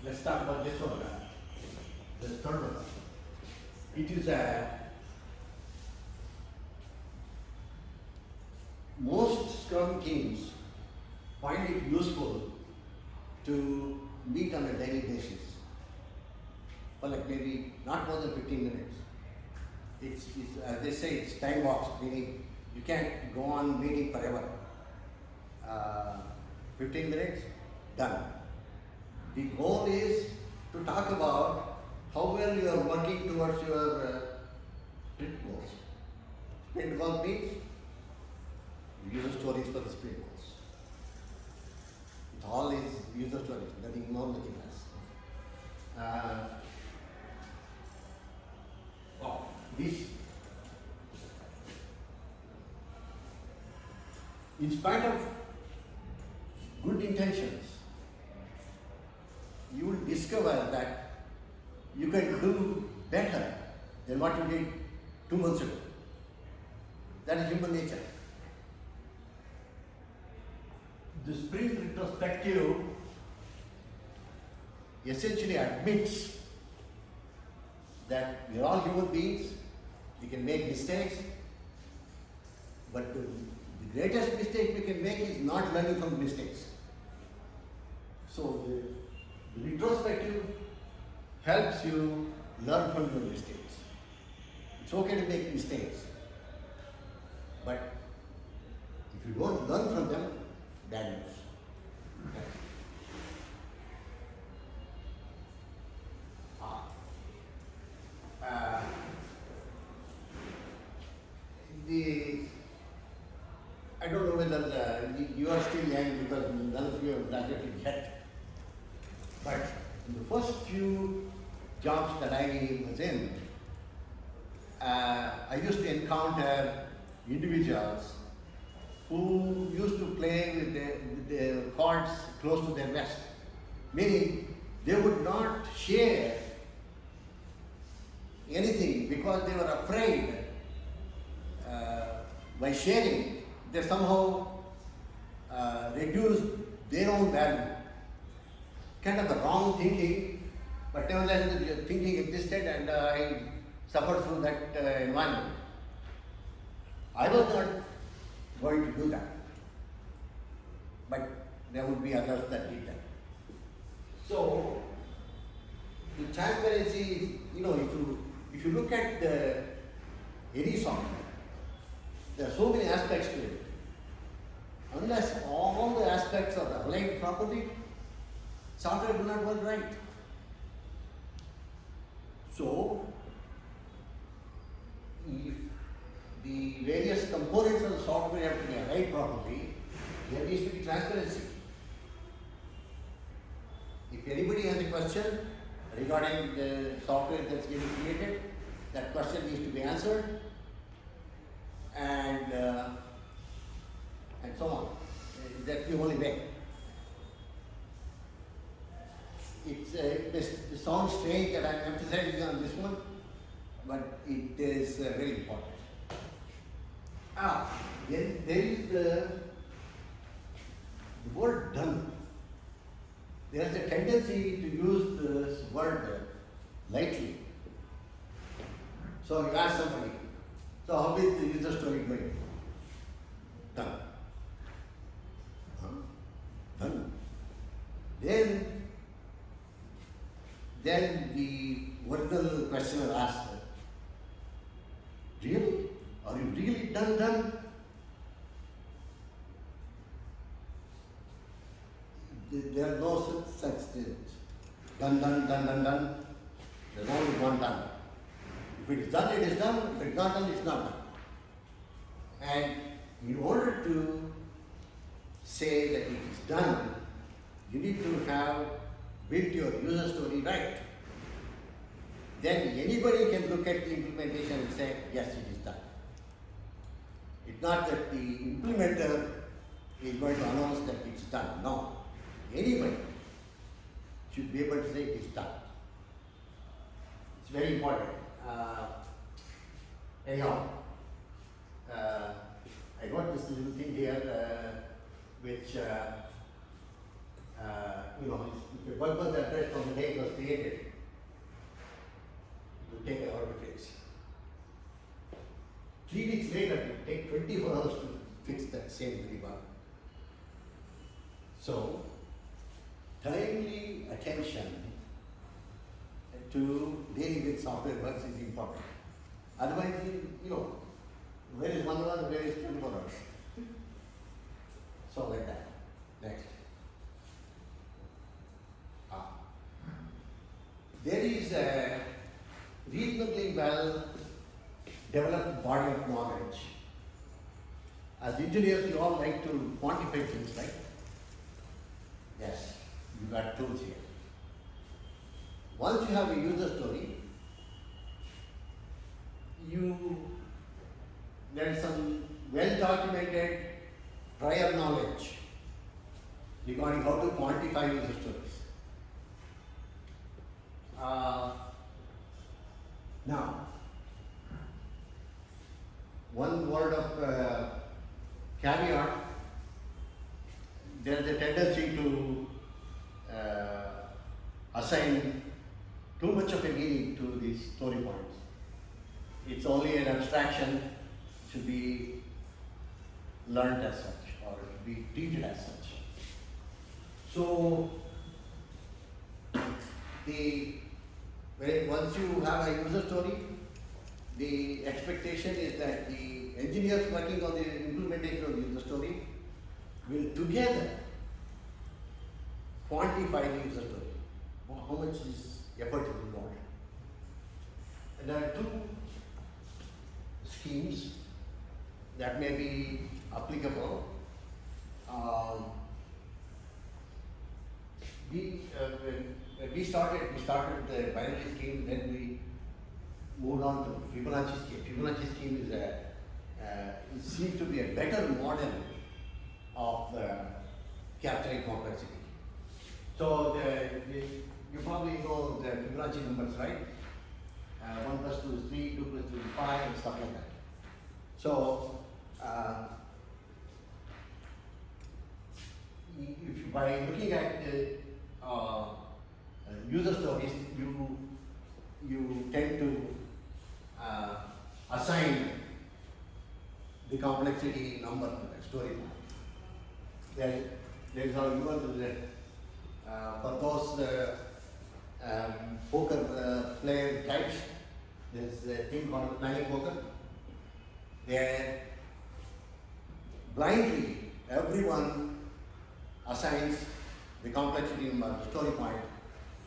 Let's talk about this one. The third one. It is most Scrum teams find it useful to meet on a daily basis for like maybe not more than 15 minutes. It's as they say, it's time box, meaning you can't go on meeting forever. 15 minutes, done. The goal is to talk about how well you are working towards your sprint goals. Sprint goal means user stories for the sprint goals. It all is user stories, nothing more, nothing less. This, in spite of good intentions, you will discover that you can do better than what you did 2 months ago. That is human nature. The sprint retrospective essentially admits that we are all human beings, we can make mistakes, but the greatest mistake we can make is not learning from mistakes. So the retrospective helps you learn from your mistakes. It's okay to make mistakes, but if you don't learn from them, bad news. I don't know whether you are still young because none of you have graduated yet, but in the first few jobs that I was in, I used to encounter individuals who used to play with their cards close to their vest, meaning they would not share anything because they were afraid by sharing they somehow reduce their own value. Kind of a wrong thinking, but nevertheless the thinking existed, and I suffered through that environment. I was not going to do that, but there would be others that did that. So the transparency, if you look at any software, there are so many aspects to it. Unless all the aspects are aligned properly, software will not work right. So, if the various components of the software have to be aligned properly, there needs to be transparency. If anybody has a question regarding the software that's getting created, that question needs to be answered, and so on. That's the only way. It sounds strange that I'm emphasizing on this one, but it is very important. Then there is the word done. There is a tendency to use this word lightly. So you ask somebody, so how is the user story going? Done. Done. Then the original questioner asked, Really? Are you really done? There are no such things. Done. There's only one done. If it is done, it is done. If it is not done, it's not done. And in order to say that it is done, you need to have built your user story right. Then anybody can look at the implementation and say, yes, it is done. It's not that the implementer is going to announce that it's done. No. Anybody should be able to say it is done. It's very important. Anyhow, I got this little thing here which, if a purpose address from the day it was created, it will take an hour to fix. 3 weeks later, it will take 24 hours to fix that same debug. So, timely attention to dealing with software bugs is important. Otherwise, where is 1 hour, where is 24 hours? So like that. Next. There is a reasonably well developed body of knowledge. As engineers, you all like to quantify things, right? Yes, you got tools here. Once you have a user story, there is some well-documented prior knowledge regarding how to quantify user stories. Now, one word of caveat, there is a tendency to assign too much of a meaning to these story points. It's only an abstraction, should be learned as such or should be treated as such. So, once you have a user story, the expectation is that the engineers working on the implementation of the user story will together quantify the user story. How much is effort is involved? And there are 2 schemes that may be applicable. When we started the binary scheme, then we moved on to Fibonacci scheme. Fibonacci scheme is it seems to be a better model of capturing complexity. So you probably know the Fibonacci numbers, right? 1 plus 2 is 3, 2 plus 2 is 5, and stuff like that. So, if by looking at user stories, you tend to assign the complexity number to the story point. There is how you want to do that. For those poker player types, there is a thing called panic poker. Where blindly everyone assigns the complexity number, the story point,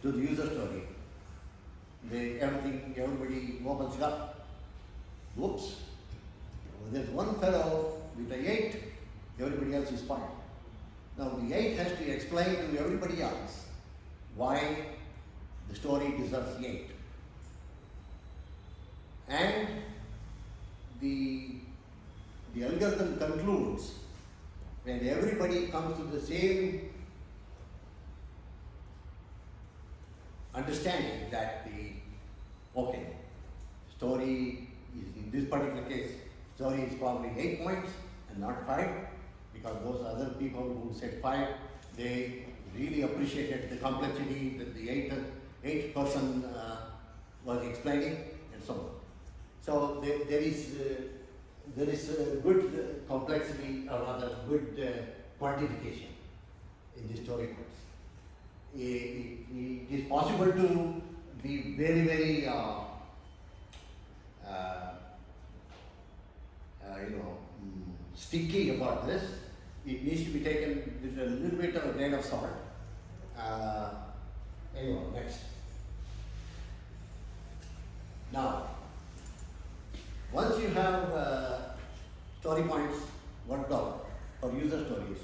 to the user story. Everybody opens it up. Whoops. There's one fellow with the 8, everybody else is fine. Now the 8 has to explain to everybody else why the story deserves the 8. And the algorithm concludes when everybody comes to the same understanding that story is, in this particular case, story is probably 8 points and not 5, because those other people who said 5, they really appreciated the complexity that the 8th person was explaining, and so on. So there is a good complexity, or rather good quantification in the story points. It is possible to be very sticky about this. It needs to be taken with a little bit of a grain of salt. Anyway, next. Now, once you have story points worked out for user stories,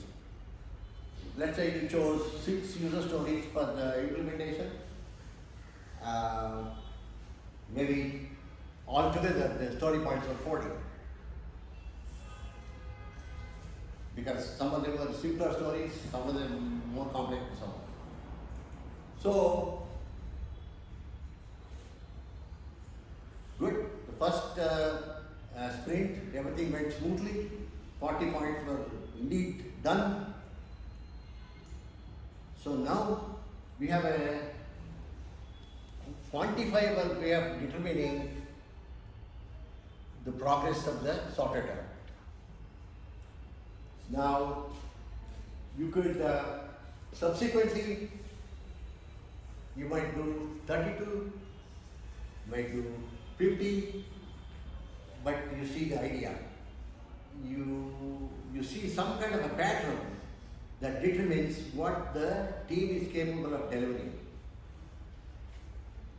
let's say you chose 6 user stories for the implementation. Maybe altogether the story points are 40. Because some of them were simpler stories, some of them more complex and so on. So, good. The first sprint, everything went smoothly. 40 points were indeed done. So now we have a quantifiable way of determining the progress of the software development. Now, you could subsequently, you might do 32, might do 50, but you see the idea. You see some kind of a pattern that determines what the team is capable of delivering.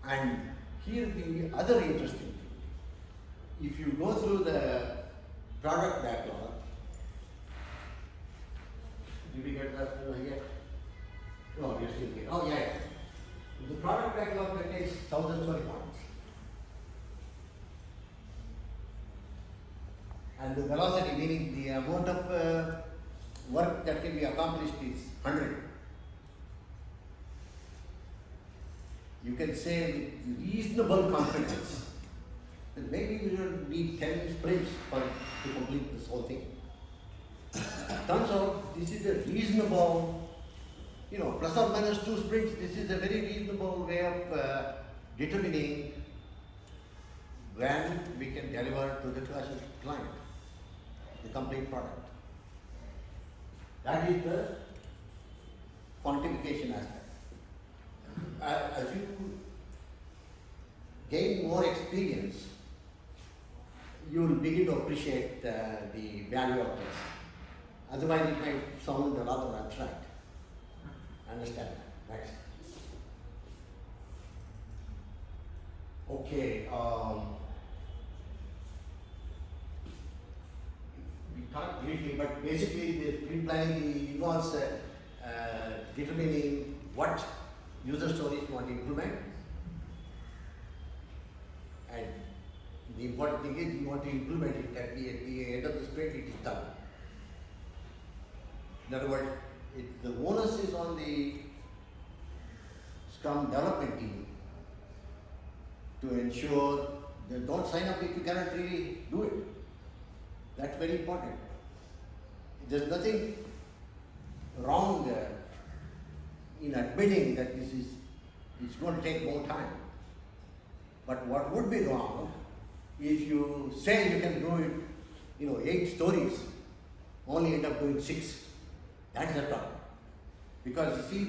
And here the other interesting thing, if you go through the product backlog, did we get that yet? No, you're still here. Oh, yeah. The product backlog contains 1,020 points. And the velocity, meaning the amount of work that can be accomplished, is 100. You can say with reasonable confidence that maybe we will need 10 sprints to complete this whole thing. Turns out this is a reasonable, plus or minus 2 sprints, this is a very reasonable way of determining when we can deliver to the client the complete product. That is the quantification aspect. As you gain more experience, you will begin to appreciate the value of this. Otherwise, it might sound rather abstract. Understand? Next. Okay. We talked briefly, but basically, the pre-planning involves determining what user stories you want to implement. And the important thing is you want to implement it at the end of the sprint, it is done. In other words, the onus is on the Scrum development team to ensure that don't sign up if you cannot really do it. That's very important. There's nothing wrong in admitting that it's going to take more time. But what would be wrong if you say you can do it, 8 stories, only end up doing 6. That's the problem. Because you see,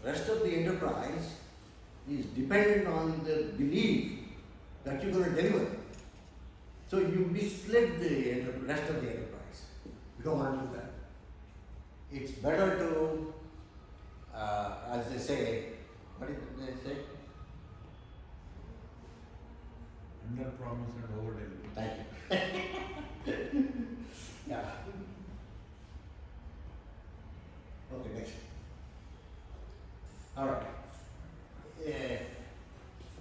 the rest of the enterprise is dependent on the belief that you're going to deliver. So you misled the rest of the enterprise. You don't want to do that. It's better to, as they say, what did they say? Under promise and over deliver. Thank you. Yeah. Okay, next. All right.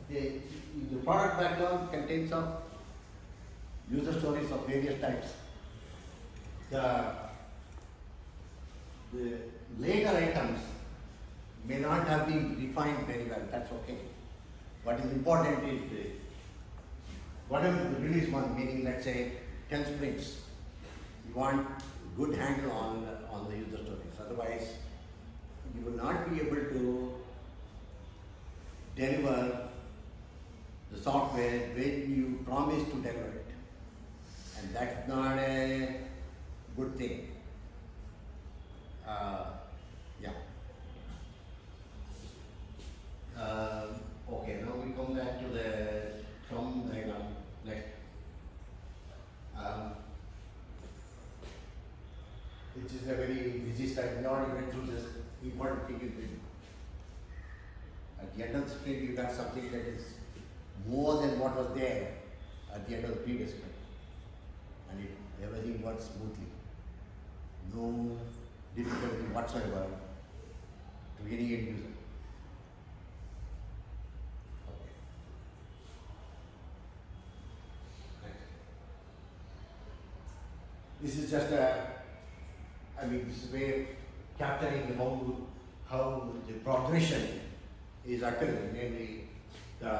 The product backlog contains of user stories of various types. The later items may not have been defined very well. That's okay. What is important is whatever the release one, meaning let's say 10 sprints. You want good handle on the user stories. Otherwise, you will not be able to deliver the software when you promise to deliver it. And that's not a good thing. Yeah. Okay, now we come back to the Scrum diagram next. which is a very busy slide. We already went through this. Important thing is at the end of the sprint, you got something that is more than what was there at the end of the previous sprint. And everything works smoothly. No difficulty whatsoever to any end user. Okay. Next. This is just this way of capturing how the progression is occurring, namely the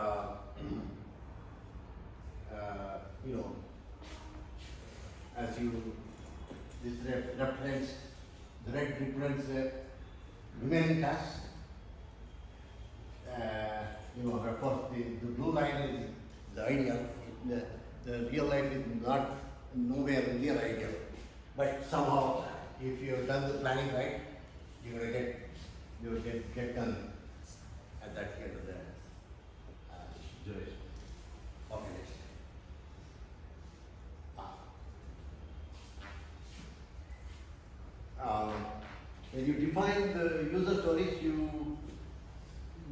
as this represents, the red represents remaining tasks. Of course, the blue line is the ideal. The real life is not nowhere near ideal. But somehow, if you have done the planning right, you will get done at that end of the duration. Okay, next. When you define the user stories, you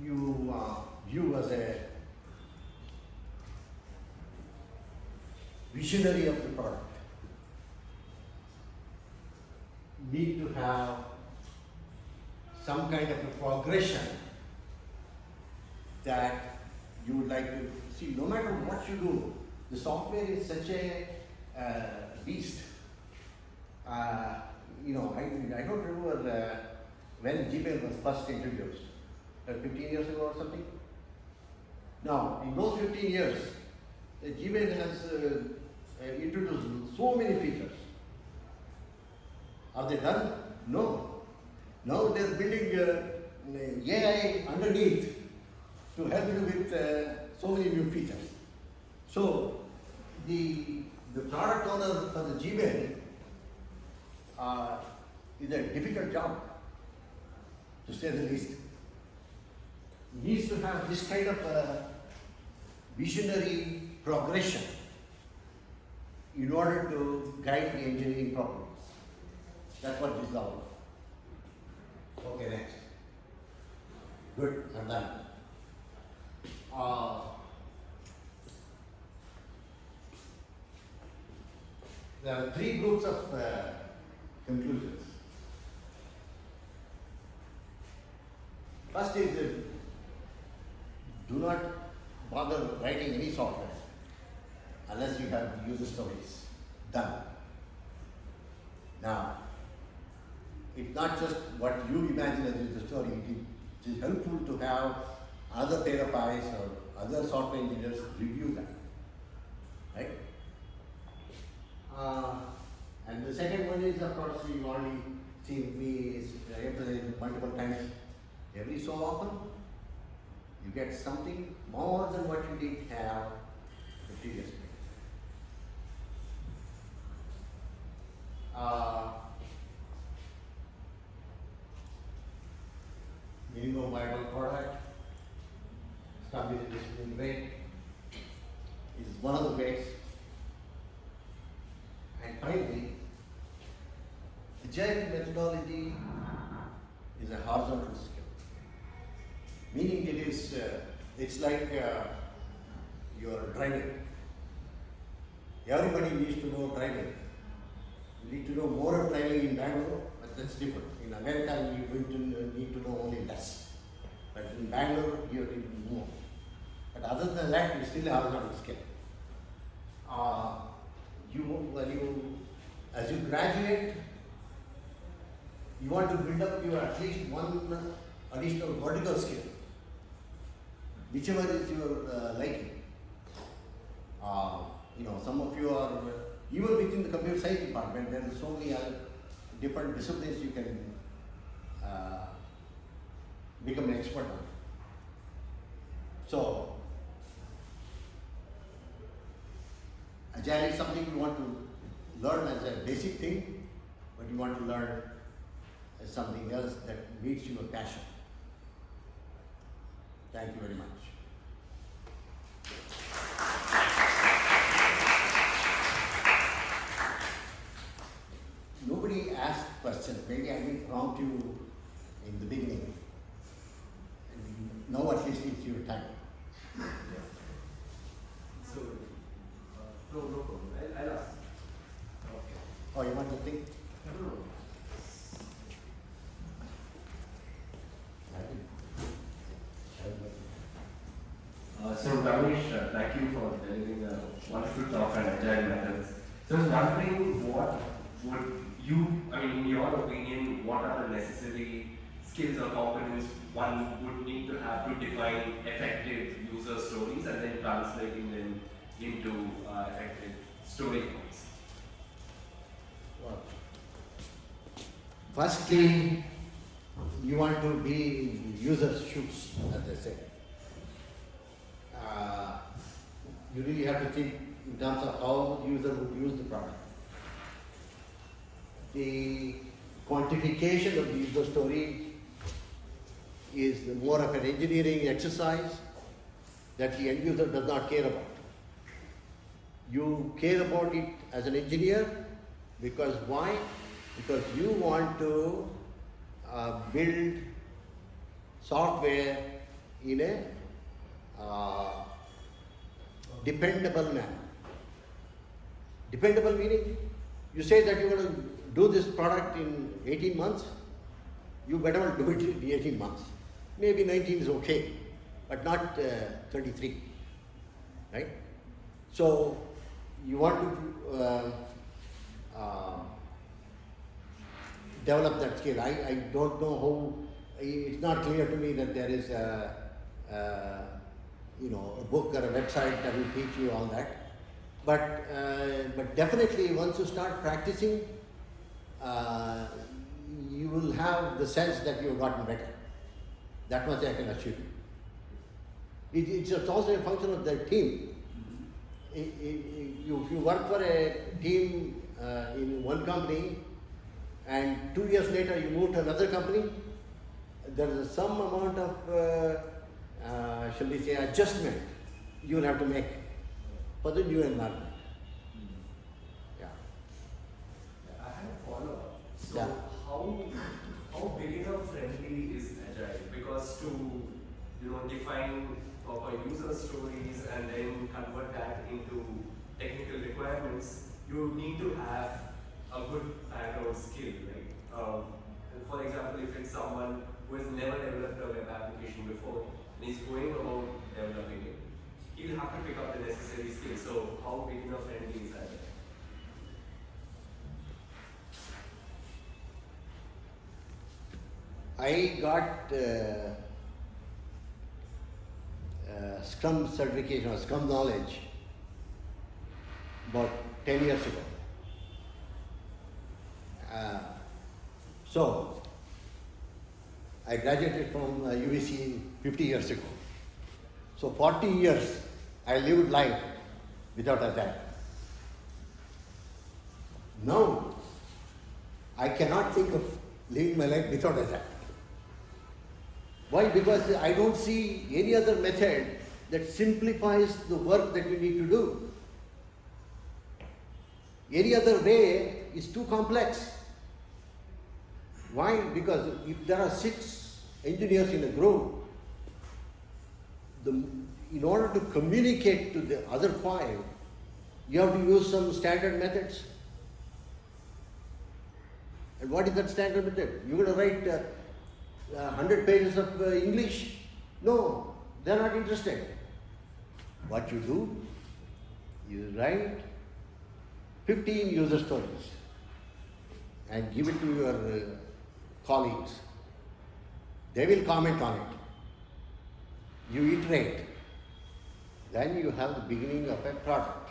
view as a visionary of the product. Need to have some kind of a progression that you would like to see. No matter what you do, the software is such a beast. I don't remember when Gmail was first introduced, 15 years ago or something. Now, in those 15 years, Gmail has introduced so many features. Are they done? No. Now they are building AI underneath to help you with so many new features. So, the product owner for the Gmail is a difficult job, to say the least. He needs to have this kind of visionary progression in order to guide the engineering properly. That's what this is all about. Okay, next. Good, I'm done. There are three groups of conclusions. First is do not bother writing any software unless you have user stories done. Now, it's not just what you imagine as user story, it is helpful to have other pair of eyes or other software engineers review that, right? And the second one is, of course, you've already seen me emphasize multiple times. Every so often, you get something more than what you did have the previous day. Minimum viable product, establish a discipline rate is one of the ways. And finally, Agile methodology is a horizontal skill. Meaning it is, it's like you're driving. Everybody needs to know driving. You need to know more of driving in Bangalore, but that's different. In America, you're going to need to know only less. But in Bangalore, you need more. But other than that, it's still a horizontal skill. As you graduate, you want to build up your at least one additional vertical skill, whichever is your liking. Some of you are, even within the computer science department, there are so many other different disciplines you can become an expert on. So, Agile is something you want to learn as a basic thing, but you want to learn as something else that meets your passion. Thank you very much. Nobody asked your time. So, no problem. I'll ask. Okay. Oh, you want to think? No, no. So Ramesh, thank you for delivering a wonderful talk on agile methods. So I was wondering what would you, I mean, in your opinion, what are the necessary skills or competence one would need to have to define effective user stories and then translating them into effective story points? Well, firstly, you want to be in user's shoes, as they say. You really have to think in terms of how the user would use the product. The quantification of the user story is more of an engineering exercise that the end user does not care about. You care about it as an engineer because why? Because you want to build software in a dependable manner. Dependable meaning, you say that you're going to do this product in 18 months, you better well do it in 18 months. Maybe 19 is okay, but not 33, right? So you want to develop that skill. I don't know how, it's not clear to me that there is a book or a website that will teach you all that. But definitely once you start practicing, you will have the sense that you've gotten better. That much I can assure you. It's also a function of the team. If you work for a team in one company and 2 years later you move to another company, there is some amount of shall we say, adjustment you will have to make for the new environment. Yeah. I have a follow-up. So Yeah. how beginner friendly is Agile? Because to define proper user stories and then convert that into technical requirements, you need to have a good background skill, right? For example, if it's someone who has never developed a web application before and is going about developing it, he'll have to pick up the necessary skills. So how beginner friendly is that? I got Scrum certification or Scrum knowledge about 10 years ago. So I graduated from UVCE 50 years ago. So 40 years I lived life without Agile. Now I cannot think of living my life without Agile. Why? Because I don't see any other method that simplifies the work that you need to do. Any other way is too complex. Why? Because if there are 6 engineers in a group, in order to communicate to the other 5, you have to use some standard methods. And what is that standard method? You're going to write 100 pages of English? No, they're not interested. What you do, you write 15 user stories and give it to your colleagues. They will comment on it. You iterate. Then you have the beginning of a product.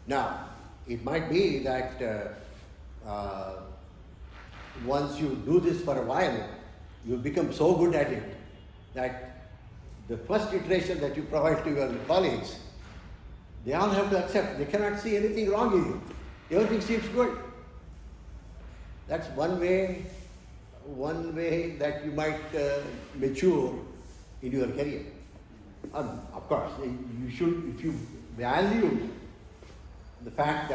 Now, it might be that once you do this for a while, you become so good at it that the first iteration that you provide to your colleagues, they all have to accept. They cannot see anything wrong in you. Everything seems good. That's one way that you might mature in your career. Of course, you should, if you value the fact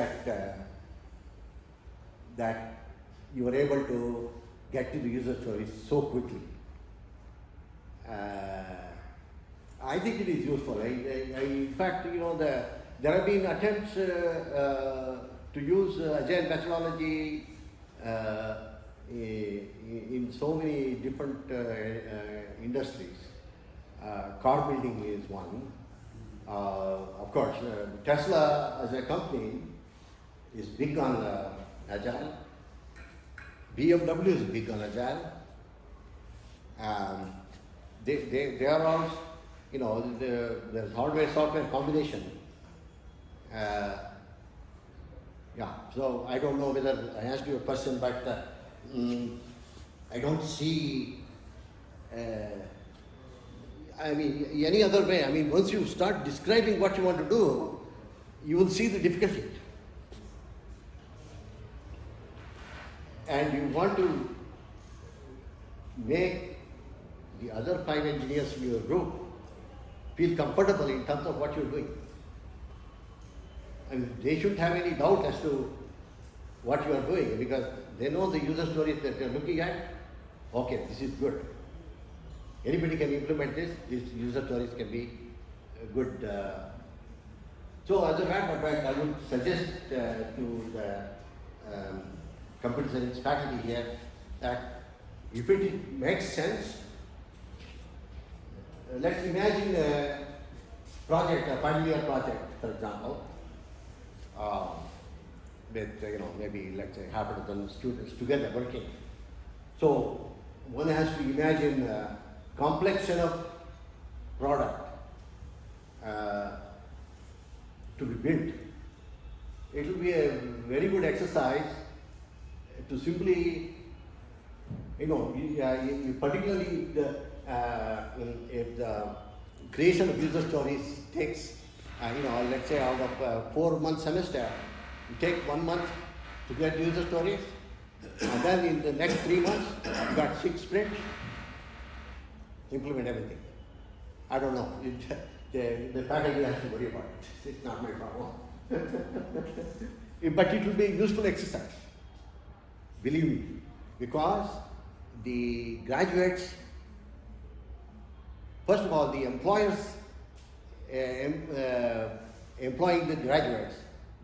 that you are able to get to the user stories so quickly. I think it is useful. In fact, there have been attempts to use agile methodology in so many different industries. Car building is one. Of course, Tesla as a company is big on agile. BMW is big on agile. They are all, there's hardware software combination. So I don't know whether I asked you a question, but I don't see, any other way. Once you start describing what you want to do, you will see the difficulty. And you want to make the other 5 engineers in your group feel comfortable in terms of what you're doing. They shouldn't have any doubt as to what you are doing, because they know the user stories that they're looking at. Okay, this is good. Anybody can implement this. These user stories can be good. So as a matter of fact, I would suggest to the computer science faculty here that if it makes sense, let's imagine a project, a final year project, for example, with maybe let's say half a dozen students together working. So one has to imagine a complex set of product to be built. It will be a very good exercise to simply, particularly if the creation of user stories takes, let's say out of 4-month semester, you take 1 month to get user stories, and then in the next 3 months, you got 6 sprints, implement everything. I don't know. The faculty has to worry about it. It's not my problem. But it will be a useful exercise. Believe me, because the graduates, first of all, the employers employing the graduates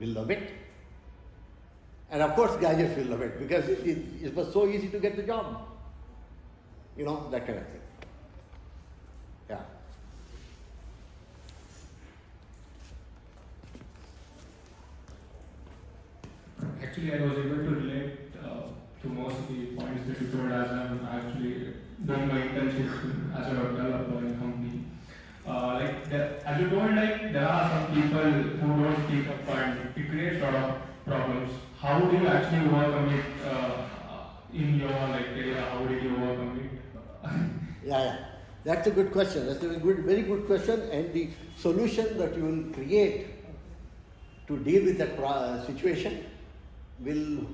will love it. And of course, graduates will love it because it was so easy to get the job. That kind of thing. Yeah. Actually, I was able to relate to most of the points that you told as I'm actually doing my internship as a developer in a company. As you told, there are some people who don't speak up and it creates a lot of problems. How do you actually overcome it in your area? How did you overcome it? Yeah. That's a good question. That's a very good question. And the solution that you will create to deal with that situation will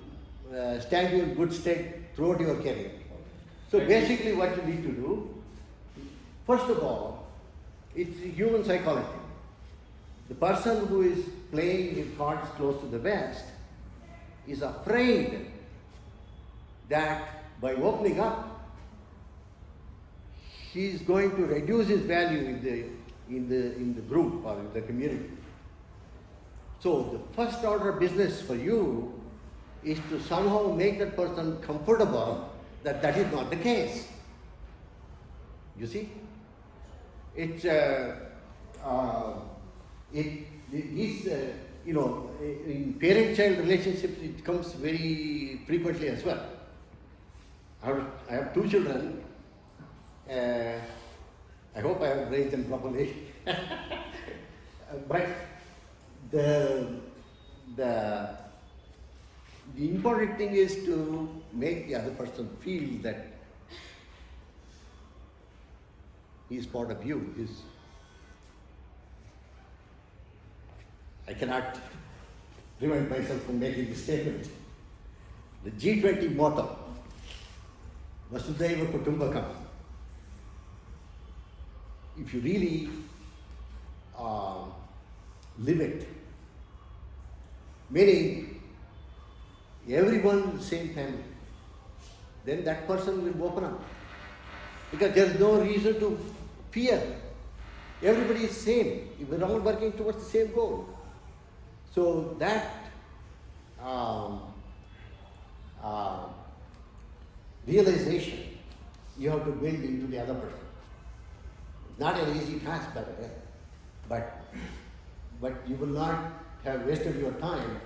stand you in good stead throughout your career. So basically what you need to do, first of all, it's human psychology. The person who is playing his cards close to the vest is afraid that by opening up, he is going to reduce his value in the group or in the community. So the first order of business for you is to somehow make that person comfortable that that is not the case. You see? It's in parent-child relationships it comes very frequently as well. I have 2 children. I hope I have raised them properly. But the important thing is to make the other person feel that he is part of you. I cannot prevent myself from making this statement. The G20 motto, Vasudhaiva Kutumbakam. If you really live it, meaning everyone in the same family, then that person will open up. Because there is no reason to fear. Everybody is same. We're all working towards the same goal. So that realization you have to build into the other person. It's not an easy task, by the way, but you will not have wasted your time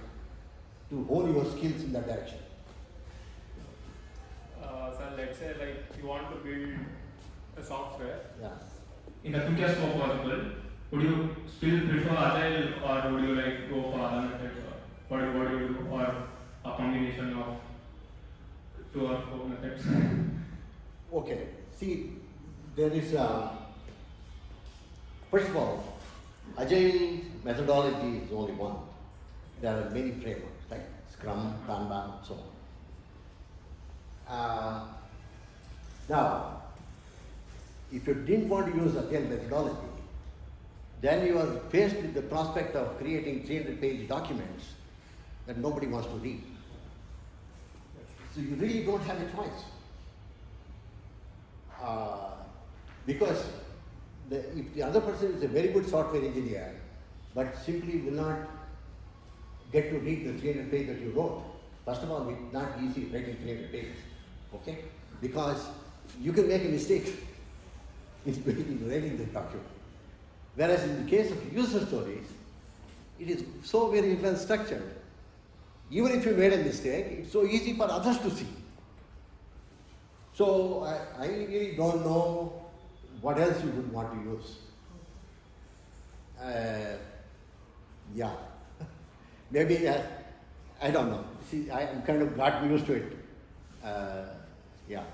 to hone your skills in that direction. So let's say like you want to build a software Yeah. in the quickest way possible. Would you still prefer agile or would you like go for other methods or what do you do or a combination of 2 or 4 methods? Okay. See, there is first of all, agile methodology is only one. There are many frameworks, like SCRUM, Kanban, so on. Now, if you didn't want to use agile methodology, then you are faced with the prospect of creating 300-page documents that nobody wants to read. So you really don't have a choice. Because if the other person is a very good software engineer, but simply will not get to read the 300 pages that you wrote, first of all, it's not easy writing 300 pages, okay? Because you can make a mistake in writing the document. Whereas in the case of user stories, it is so very well structured. Even if you made a mistake, it's so easy for others to see. So I really don't know what else you would want to use. Yeah, maybe I don't know. See, I'm kind of gotten used to it. Yeah.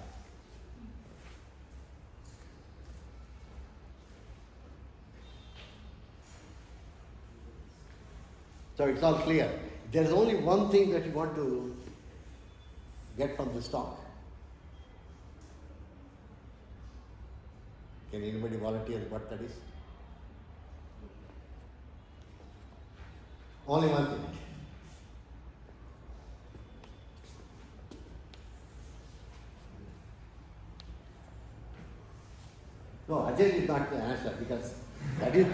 So it's all clear. There's only one thing that you want to get from this talk. Can anybody volunteer what that is? Only one thing. No, Agile is not the answer because that is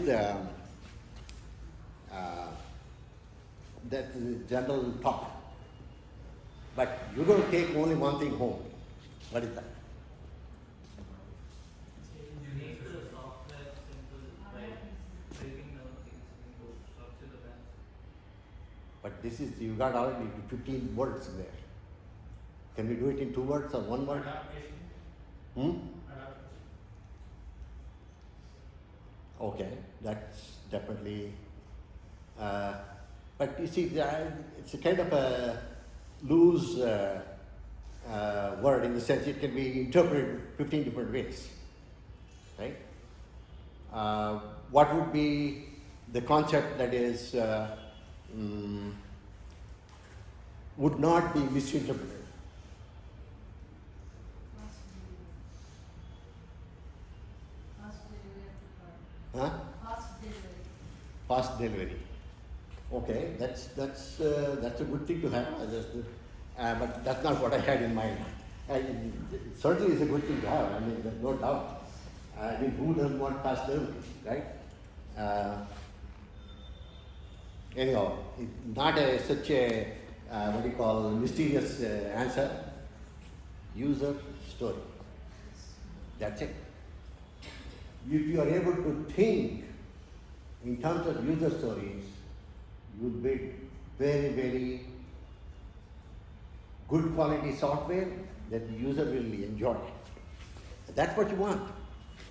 the general talk. But you're going to take only one thing home. What is that? You make the software simple by breaking down things into structure the branch. But this is, you got already 15 words in there. Can we do it in 2 words or 1 word? Okay, that's definitely. But you see, it's a kind of a loose word in the sense it can be interpreted 15 different ways, right? What would be the concept that is would not be misinterpreted? Huh? Fast delivery. Okay, that's a good thing to have. But that's not what I had in mind. It certainly is a good thing to have. I mean, there's no doubt. I mean, who doesn't want fast delivery, right? Anyhow, it's not such a what do you call mysterious answer. User story. That's it. If you are able to think in terms of user stories, you will build very, very good quality software that the user will enjoy. That's what you want.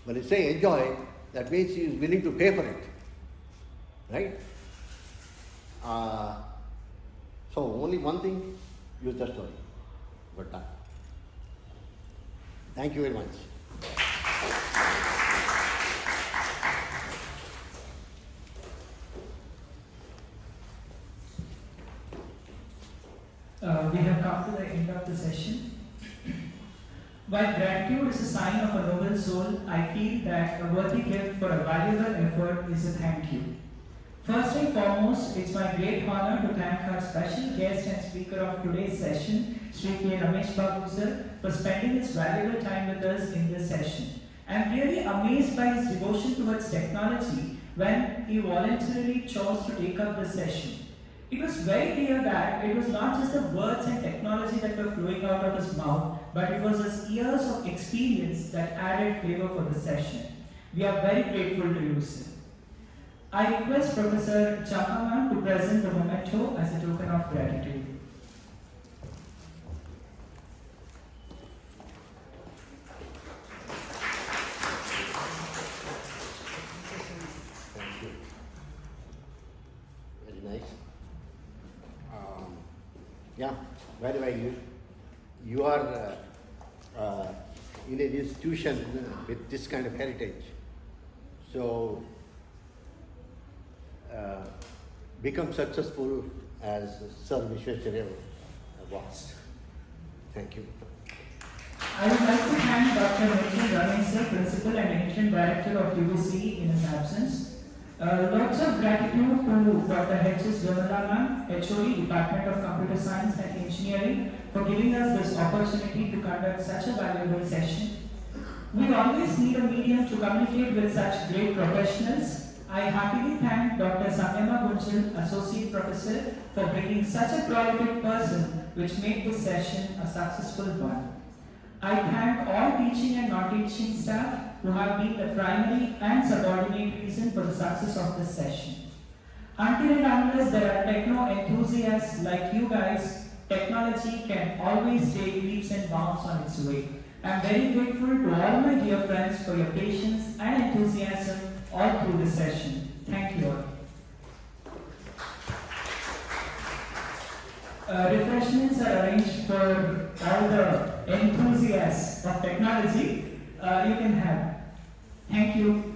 When you say enjoy, that means he is willing to pay for it, right? So only one thing, user story. Good done. Thank you very much. We have come to the end of the session. While gratitude is a sign of a noble soul, I feel that a worthy gift for a valuable effort is a thank you. First and foremost, it's my great honor to thank our special guest and speaker of today's session, Sri K. Ramesh Babu sir, for spending his valuable time with us in this session. I'm really amazed by his devotion towards technology when he voluntarily chose to take up this session. It was very clear that it was not just the words and technology that were flowing out of his mouth, but it was his years of experience that added flavor for the session. We are very grateful to you, sir. I request Professor Chakaman to present the memento as a token of gratitude. Thank you. Very nice. Yeah, by the way, you are in an institution with this kind of heritage. So, become successful as Sir Vishwacharya was. Thank you. I would like to thank Dr. Ramesh, Principal and Interim Director of UVCE in his absence. Lots of gratitude to Dr. H.S. Vimalama, HOD, Department of Computer Science and Engineering, for giving us this opportunity to conduct such a valuable session. We always need a medium to communicate with such great professionals. I happily thank Dr. Samyama Gunjal, Associate Professor, for bringing such a prolific person which made this session a successful one. I thank all teaching and non-teaching staff who have been the primary and subordinate reason for the success of this session. Until and unless there are techno enthusiasts like you guys, technology can always take leaps and bounds on its way. I am very grateful to all my dear friends for your patience and enthusiasm all through this session. Thank you all. Refreshments are arranged for all the enthusiasts of technology. You can have. Thank you.